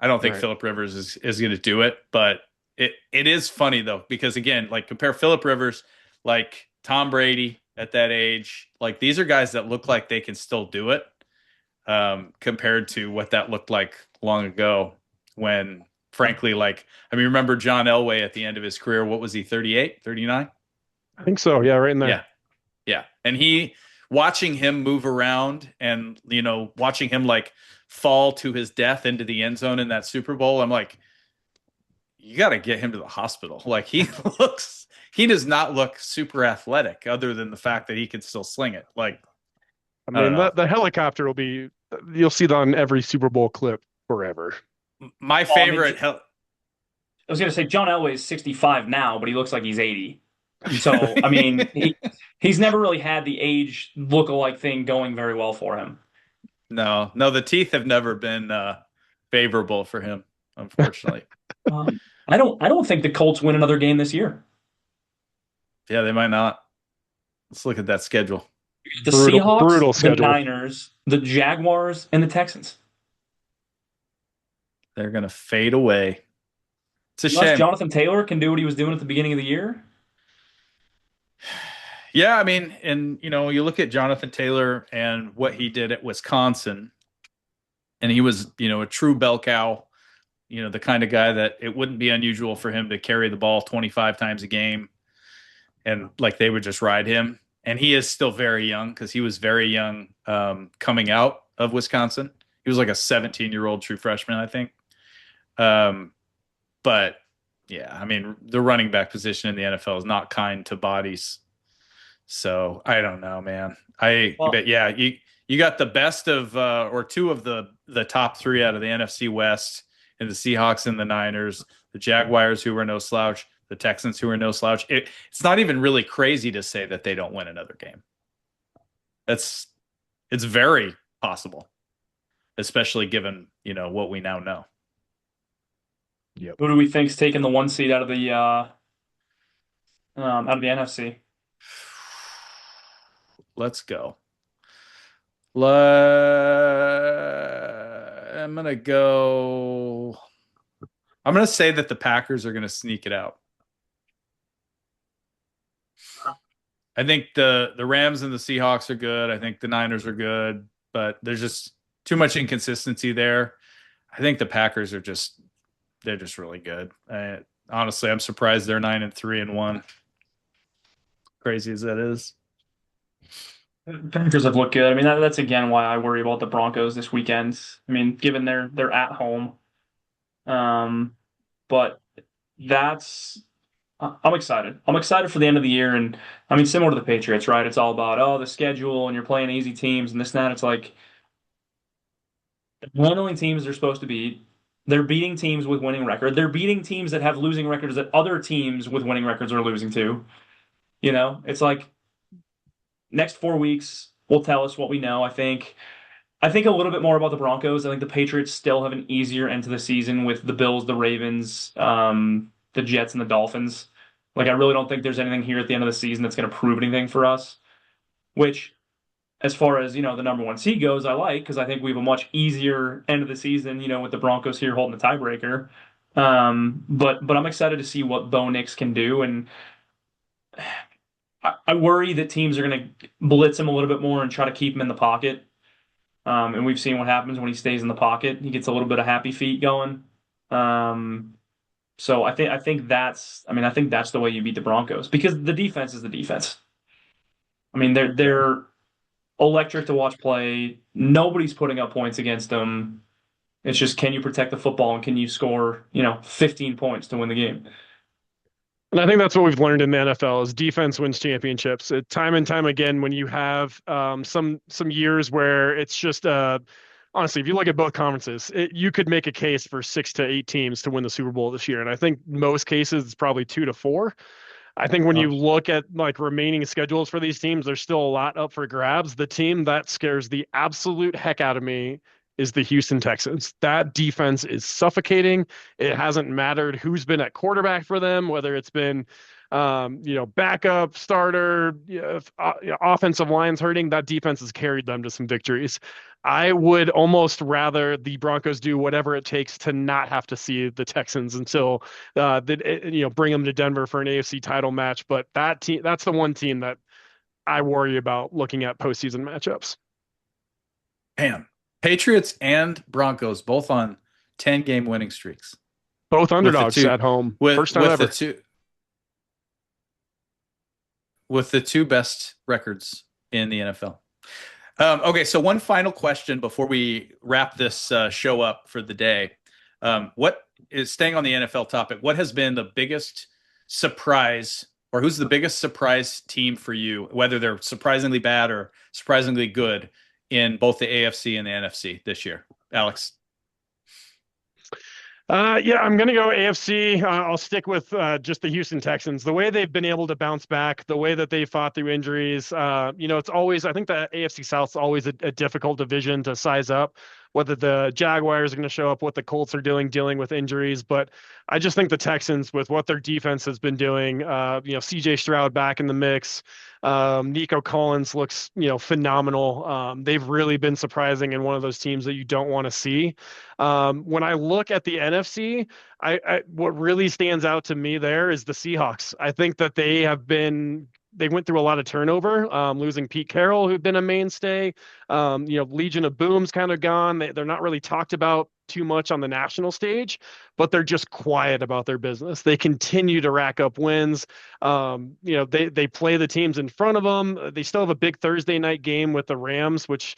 I don't think Right. Phillip Rivers is going to do it, but it is funny though, because again, like compare Phillip Rivers, like Tom Brady at that age, like these are guys that look like they can still do it, compared to what that looked like long ago when, frankly, like, I mean, remember John Elway at the end of his career, what was he, 38, 39? I think so. Yeah, right in there. Yeah. Yeah. And watching him move around and, watching him like fall to his death into the end zone in that Super Bowl, I'm like, you got to get him to the hospital. Like he does not look super athletic other than the fact that he can still sling it. Like, I I don't mean, know. the helicopter you'll see that on every Super Bowl clip forever. My Well, I mean, favorite, I was going to say John Elway is 65 now, but he looks like he's 80. So, I mean, he's never really had the age look-alike thing going very well for him. no, the teeth have never been favorable for him, unfortunately. I don't think the Colts win another game this year. Yeah, they might not. Let's look at that schedule. The Brutal Seahawks, the schedule. Niners, the Jaguars, and the Texans. They're going to fade away. It's a Unless shame. Jonathan Taylor can do what he was doing at the beginning of the year. Yeah, I mean, and you look at Jonathan Taylor and what he did at Wisconsin, and he was, a true bell cow, the kind of guy that it wouldn't be unusual for him to carry the ball 25 times a game, and like they would just ride him. And he is still very young because he was very young coming out of Wisconsin. He was like a 17-year-old true freshman, I think. But yeah, I mean, the running back position in the NFL is not kind to bodies. So I don't know, man. But yeah, you got the best of or two of the top three out of the NFC West, and the Seahawks and the Niners, the Jaguars, who are no slouch, the Texans, who are no slouch. It's not even really crazy to say that they don't win another game. It's very possible, especially given what we now know. Yep. Who do we think's taking the 1 seed out of the NFC? Let's go. I'm gonna say that the Packers are gonna sneak it out. I think the Rams and the Seahawks are good. I think the Niners are good, but there's just too much inconsistency there. I think the Packers they're just really good. Honestly, I'm surprised they're 9-3-1. Crazy as that is. Packers have looked good. I mean, that's again why I worry about the Broncos this weekend. I mean, given they're at home, but that's I'm excited. I'm excited for the end of the year, and I mean, similar to the Patriots, right? It's all about the schedule, and you're playing easy teams and this and that. It's like handling teams they're supposed to beat. They're beating teams with winning record. They're beating teams that have losing records that other teams with winning records are losing to. It's like next 4 weeks will tell us what we know. I think a little bit more about the Broncos. I think the Patriots still have an easier end to the season with the Bills, the Ravens, the Jets, and the Dolphins. Like, I really don't think there's anything here at the end of the season that's going to prove anything for us. Which, as far as the number one seed goes, I like because I think we have a much easier end of the season. With the Broncos here holding the tiebreaker. But I'm excited to see what Bo Nix can do, and I worry that teams are going to blitz him a little bit more and try to keep him in the pocket. And we've seen what happens when he stays in the pocket. He gets a little bit of happy feet going. Um, so I think that's the way you beat the Broncos because the defense is the defense. I mean, they're electric to watch play. Nobody's putting up points against them. It's just can you protect the football and can you score, 15 points to win the game? And I think that's what we've learned in the NFL is defense wins championships. Time and time again, when you have some years where it's just honestly, if you look at both conferences, you could make a case for 6 to 8 teams to win the Super Bowl this year. And I think most cases it's probably 2 to 4. I think when you look at like remaining schedules for these teams, there's still a lot up for grabs. The team that scares the absolute heck out of me is the Houston Texans. That defense is suffocating. It hasn't mattered who's been at quarterback for them, whether it's been backup, starter, offensive lines hurting. That defense has carried them to some victories. I would almost rather the Broncos do whatever it takes to not have to see the Texans until bring them to Denver for an AFC title match. But that team, that's the one team that I worry about looking at postseason matchups. Damn. Patriots and Broncos both on 10-game winning streaks. Both underdogs at home. First time ever. With the two best records in the NFL. Okay, so one final question before we wrap this show up for the day. What is staying on the NFL topic? What has been the biggest surprise, or who's the biggest surprise team for you, whether they're surprisingly bad or surprisingly good in both the AFC and the NFC this year? Alex. Yeah, I'm going to go AFC. I'll stick with just the Houston Texans. The way they've been able to bounce back, the way that they fought through injuries, it's always, I think the AFC South is always a difficult division to size up, whether the Jaguars are going to show up, what the Colts are dealing with injuries. But I just think the Texans, with what their defense has been doing, CJ Stroud back in the mix, Nico Collins looks, phenomenal. They've really been surprising and one of those teams that you don't want to see. When I look at the NFC, what really stands out to me there is the Seahawks. I think that they went through a lot of turnover, losing Pete Carroll, who'd been a mainstay. Legion of Boom's kind of gone. They're not really talked about too much on the national stage, but they're just quiet about their business. They continue to rack up wins. They play the teams in front of them. They still have a big Thursday night game with the Rams, which,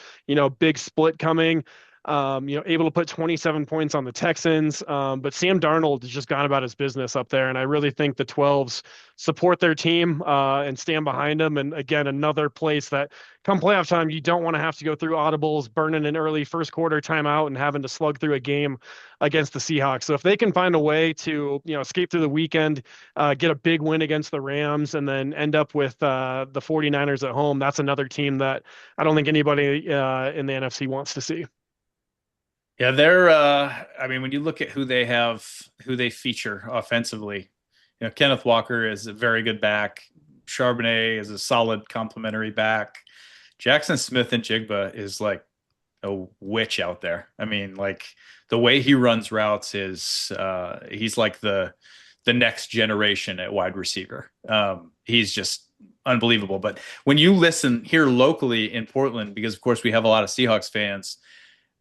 big split coming. Able to put 27 points on the Texans. But Sam Darnold has just gone about his business up there. And I really think the 12s support their team and stand behind them. And again, another place that come playoff time, you don't want to have to go through audibles, burning an early first quarter timeout and having to slug through a game against the Seahawks. So if they can find a way to, escape through the weekend, get a big win against the Rams and then end up with the 49ers at home, that's another team that I don't think anybody in the NFC wants to see. Yeah, they're when you look at who they feature offensively, Kenneth Walker is a very good back. Charbonnet is a solid complementary back. Jackson Smith and Jigba is like a witch out there. I mean, like the way he runs routes is he's like the next generation at wide receiver. He's just unbelievable. But when you listen here locally in Portland, because of course we have a lot of Seahawks fans,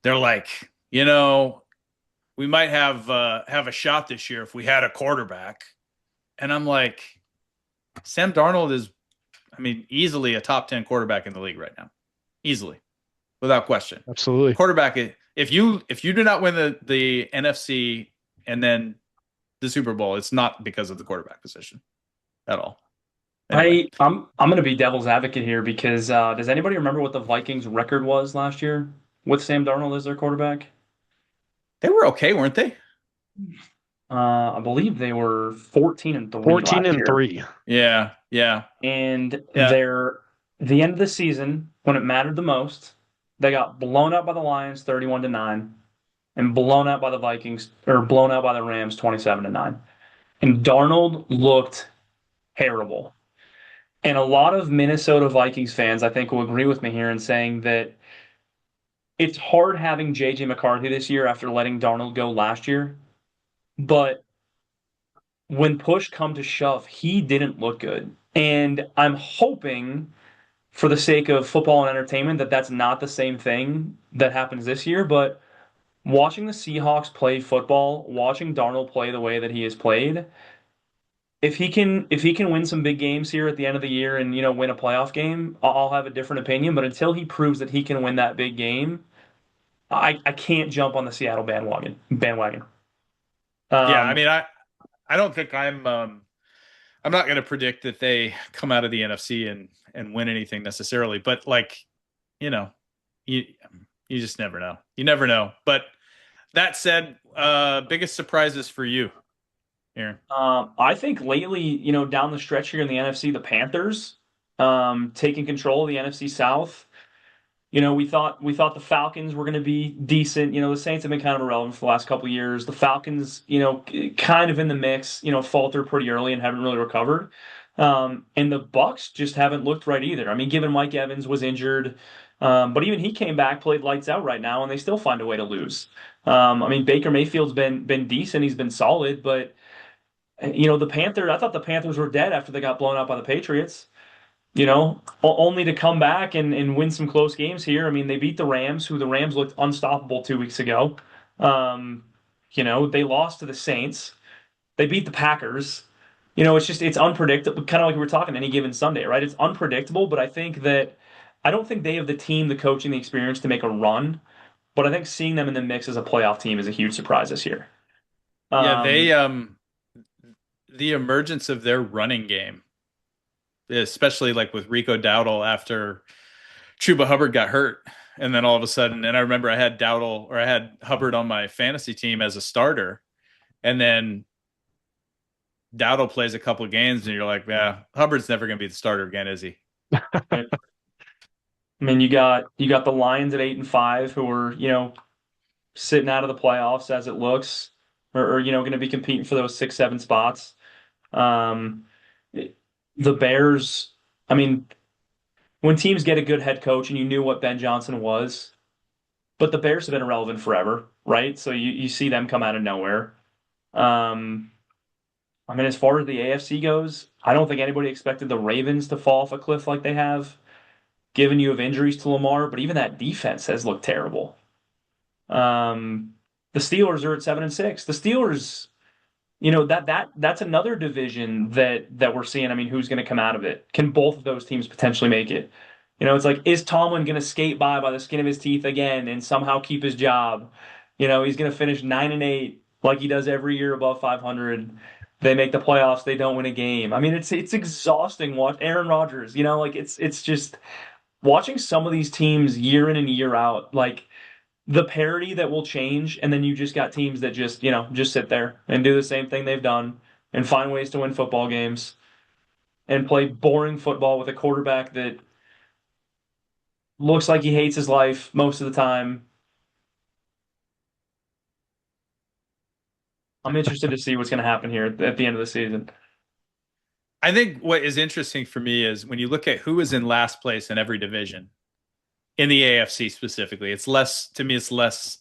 they're like, we might have a shot this year if we had a quarterback. And I'm like, Sam Darnold is, easily a top 10 quarterback in the league right now. Easily. Without question. Absolutely. Quarterback, if you do not win the NFC and then the Super Bowl, it's not because of the quarterback position at all. Anyway, I'm going to be devil's advocate here because does anybody remember what the Vikings record was last year with Sam Darnold as their quarterback? they were okay, weren't they? I believe they were 14 and 3 14 last and year. 3. Yeah, yeah, And yeah. the end of the season, when it mattered the most, they got blown out by the Lions 31-9 and blown out by the Vikings or blown out by the Rams 27-9. And Darnold looked terrible. And a lot of Minnesota Vikings fans, I think, will agree with me here in saying that it's hard having JJ McCarthy this year after letting Darnold go last year. But when push come to shove, he didn't look good. And I'm hoping, for the sake of football and entertainment, that that's not the same thing that happens this year. But watching the Seahawks play football, watching Darnold play the way that he has played, if he can win some big games here at the end of the year and win a playoff game, I'll have a different opinion. But until he proves that he can win that big game, I can't jump on the Seattle bandwagon. Yeah, I Um, mean, I don't think I'm not going to predict that they come out of the NFC and win anything necessarily, but like, you know, you you just never know. You never know. But that said, biggest surprises for you, Aaron? I think lately, down the stretch here in the NFC, the Panthers taking control of the NFC South. We thought the Falcons were going to be decent. The Saints have been kind of irrelevant for the last couple of years. The Falcons, kind of in the mix, faltered pretty early and haven't really recovered. And the Bucks just haven't looked right either. I mean, given Mike Evans was injured, but even he came back, played lights out right now, and they still find a way to lose. I mean, Baker Mayfield's been decent. He's been solid, but the Panthers. I thought the Panthers were dead after they got blown out by the Patriots. Only to come back and win some close games here. I mean, they beat the Rams, who the Rams looked unstoppable 2 weeks ago. Um, they lost to the Saints. They beat the Packers. It's unpredictable, kind of like we were talking any given Sunday, right? It's unpredictable, but I don't think they have the team, the coaching, the experience to make a run. But I think seeing them in the mix as a playoff team is a huge surprise this year. Yeah, Um, the emergence of their running game, especially like with Rico Dowdle after Chuba Hubbard got hurt. And then all of a sudden, and I remember I had Hubbard on my fantasy team as a starter. And then Dowdle plays a couple of games and you're like, yeah, Hubbard's never going to be the starter again, is he? I mean, you got the Lions at 8-5, who are sitting out of the playoffs as it looks, or going to be competing for those 6, 7 spots. Um, the Bears, I mean, when teams get a good head coach, and you knew what Ben Johnson was, but the Bears have been irrelevant forever, right? So you see them come out of nowhere. Um, I mean, as far as the AFC goes, I don't think anybody expected the Ravens to fall off a cliff like they have, given you have injuries to Lamar, but even that defense has looked terrible. Um, the Steelers are at 7-6. The Steelers, that's another division that we're seeing. I mean, who's going to come out of it? Can both of those teams potentially make it? It's like, is Tomlin going to skate by the skin of his teeth again and somehow keep his job? He's going to finish 9-8 like he does every year above 500. They make the playoffs, they don't win a game. I mean, it's exhausting. Watch Aaron Rodgers. Like it's just watching some of these teams year in and year out. Like the parity that will change, and then you just got teams that just sit there and do the same thing they've done and find ways to win football games and play boring football with a quarterback that looks like he hates his life most of the time. I'm interested to see what's going to happen here at the end of the season. I think what is interesting for me is when you look at who is in last place in every division in the AFC specifically, it's less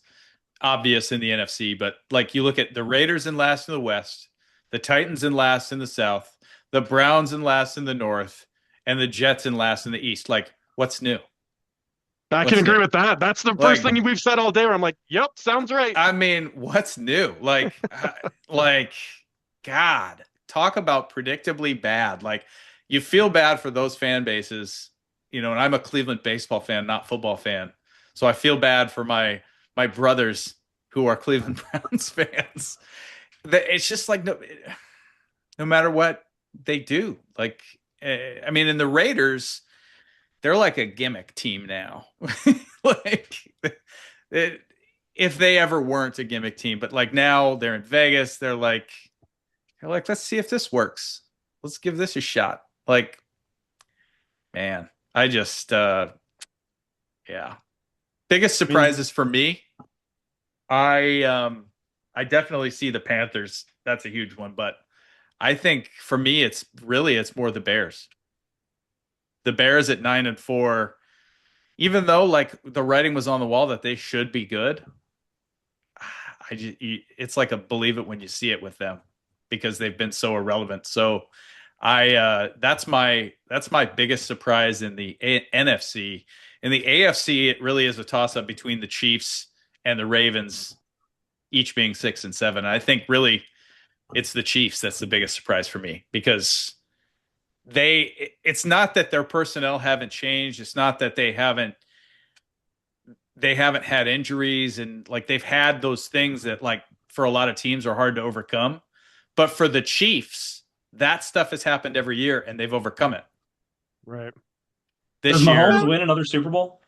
obvious in the NFC, but like you look at the Raiders in last in the West, the Titans in last in the South, the Browns in last in the North, and the Jets in last in the East. Like, what's new? I What's can agree new? with that. That's the Like, first thing we've said all day where I'm like, yep, sounds right. I mean, what's new? Like, God, talk about predictably bad. Like, you feel bad for those fan bases, and I'm a Cleveland baseball fan, not football fan. So I feel bad for my brothers who are Cleveland Browns fans. it's just like no matter what they do. Like, I mean, in the Raiders, they're like a gimmick team now. Like, it, if they ever weren't a gimmick team, but like now they're in Vegas, they're like, let's see if this works. Let's give this a shot. Like, man, I just, yeah. Biggest I mean, surprises for me. I definitely see the Panthers. That's a huge one, but I think for me, it's more the Bears. The Bears at 9-4, even though like the writing was on the wall that they should be good. It's like a believe it when you see it with them because they've been so irrelevant. So that's my biggest surprise in the NFC. In the AFC, it really is a toss up between the Chiefs and the Ravens, each being 6-7. I think really it's the Chiefs that's the biggest surprise for me because it's not that their personnel haven't changed. It's not that they haven't had injuries and like they've had those things that like for a lot of teams are hard to overcome. But for the Chiefs, that stuff has happened every year and they've overcome it. Right. does This Mahomes year, win another Super Bowl?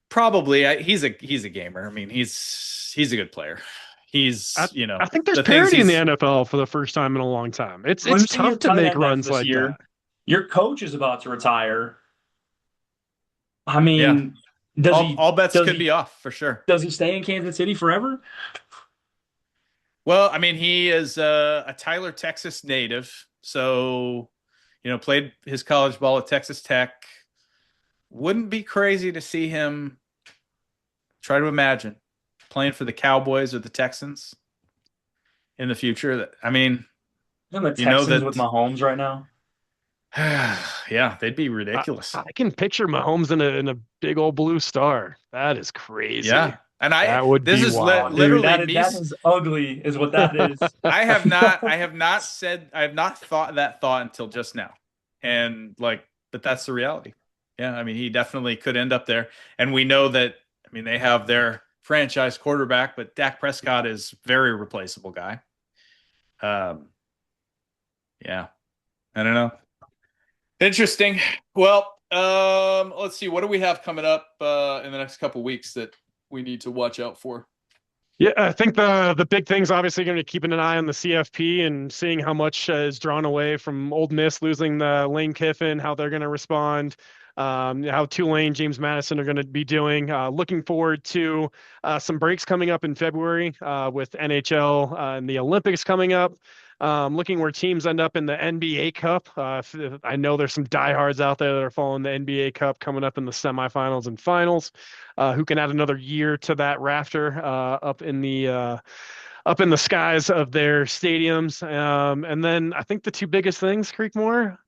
probably he's a gamer. I mean, he's a good player. I, He's, I think there's the things parity in the he's NFL for the first time in a long time. It's Losing your tough to tight make end after runs this like year. that. Your coach is about to retire. I yeah. mean, does All bets does could he be off for sure. does he stay in Kansas City forever? Well, I mean, he is a Tyler, Texas native. So, played his college ball at Texas Tech. Wouldn't be crazy to see him try to imagine playing for the Cowboys or the Texans in the future. I mean, And the you know Texans with that, Mahomes right now. yeah, they'd be I, ridiculous. I can picture Mahomes in a big old blue star. That is crazy. Yeah. And That would this be is Oh, wild. dude, literally that is me. that is ugly, is what that is. I have not thought that thought until just now. And like, but that's the reality. Yeah. I mean, he definitely could end up there. And we know that, I mean, they have their franchise quarterback, but Dak Prescott is very replaceable guy. Um, yeah, I don't know. Interesting. Well, let's see. What do we have coming up in the next couple weeks that we need to watch out for? Yeah, I think the big thing's obviously going to be keeping an eye on the CFP and seeing how much is drawn away from Old Miss losing the Lane Kiffin, how they're going to respond, how Tulane, James Madison are going to be doing. Looking forward to some breaks coming up in February with NHL and the Olympics coming up. Looking where teams end up in the NBA Cup. I know there's some diehards out there that are following the NBA Cup coming up in the semifinals and finals. Who can add another year to that rafter up in the skies of their stadiums. And then I think the two biggest things, Creekmore,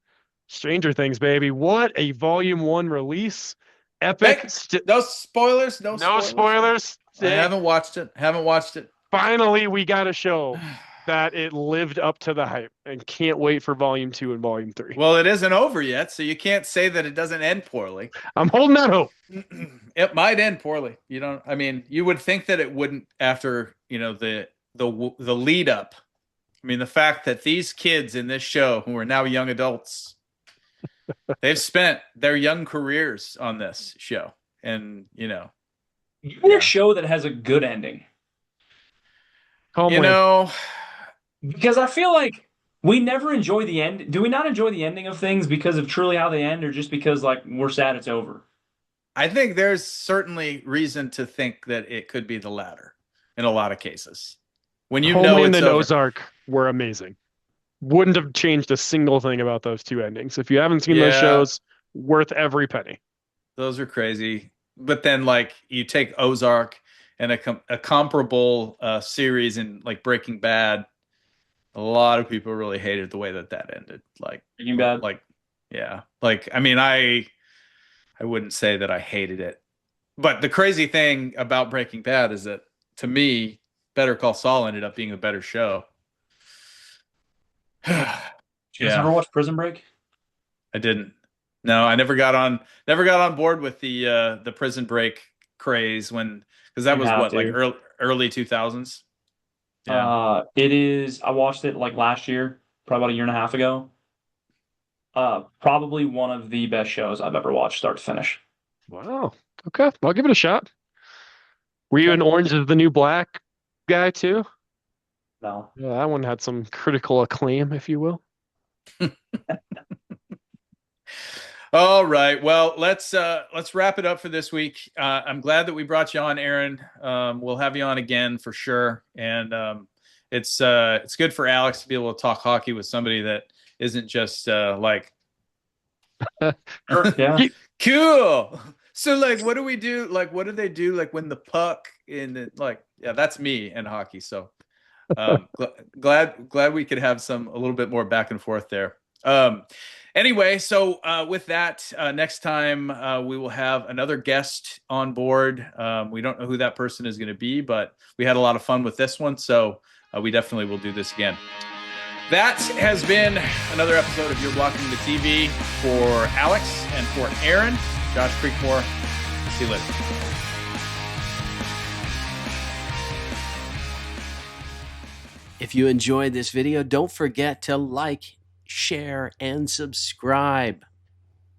Stranger Things, baby. What a Volume 1 release. Epic. Hey, no spoilers. No No spoilers. spoilers. I haven't watched it. Finally, we got a show that it lived up to the hype and can't wait for Volume 2 and Volume 3. Well, it isn't over yet, so you can't say that it doesn't end poorly. I'm holding that hope. It might end poorly. I mean, you would think that it wouldn't after, the lead up. I mean, the fact that these kids in this show who are now young adults, they've spent their young careers on this show. And, Give me a show that has a good ending. Homeland. Because I feel like we never enjoy the end. Do we not enjoy the ending of things because of truly how they end, or just because like we're sad it's over? I think there's certainly reason to think that it could be the latter in a lot of cases. When Homeland it's and over. Ozark were amazing. Wouldn't have changed a single thing about those two endings. If you haven't seen those shows, worth every penny. Those are crazy. But then, like, you take Ozark and a comparable series in like Breaking Bad. A lot of people really hated the way that ended. Like Breaking Bad. Like, yeah. Like, I mean, I wouldn't say that I hated it. But the crazy thing about Breaking Bad is that, to me, Better Call Saul ended up being a better show. Did you guys ever watch Prison Break? I didn't. No, I never got on board with the Prison Break craze because that was what, like early 2000s. It is. I watched it like last year, probably about a year and a half ago. Probably one of the best shows I've ever watched, start to finish. Wow. Okay, I'll give it a shot. Were you Okay. an Orange is the New Black guy too? No. Yeah, that one had some critical acclaim, if you will. All right. Well, let's wrap it up for this week. I'm glad that we brought you on, Aaron. We'll have you on again for sure. And it's good for Alex to be able to talk hockey with somebody that isn't just like Sure. Yeah. cool. So like, what do we do? Like, what do they do? Like when the puck in the like, yeah, that's me in hockey. So glad we could have a little bit more back and forth there. Anyway, so with that, next time we will have another guest on board. We don't know who that person is going to be, but we had a lot of fun with this one, so we definitely will do this again. That has been another episode of You're Blocking the TV for Alex and for Aaron. Josh Creekmore. See you later. If you enjoyed this video, don't forget to like, share, and subscribe.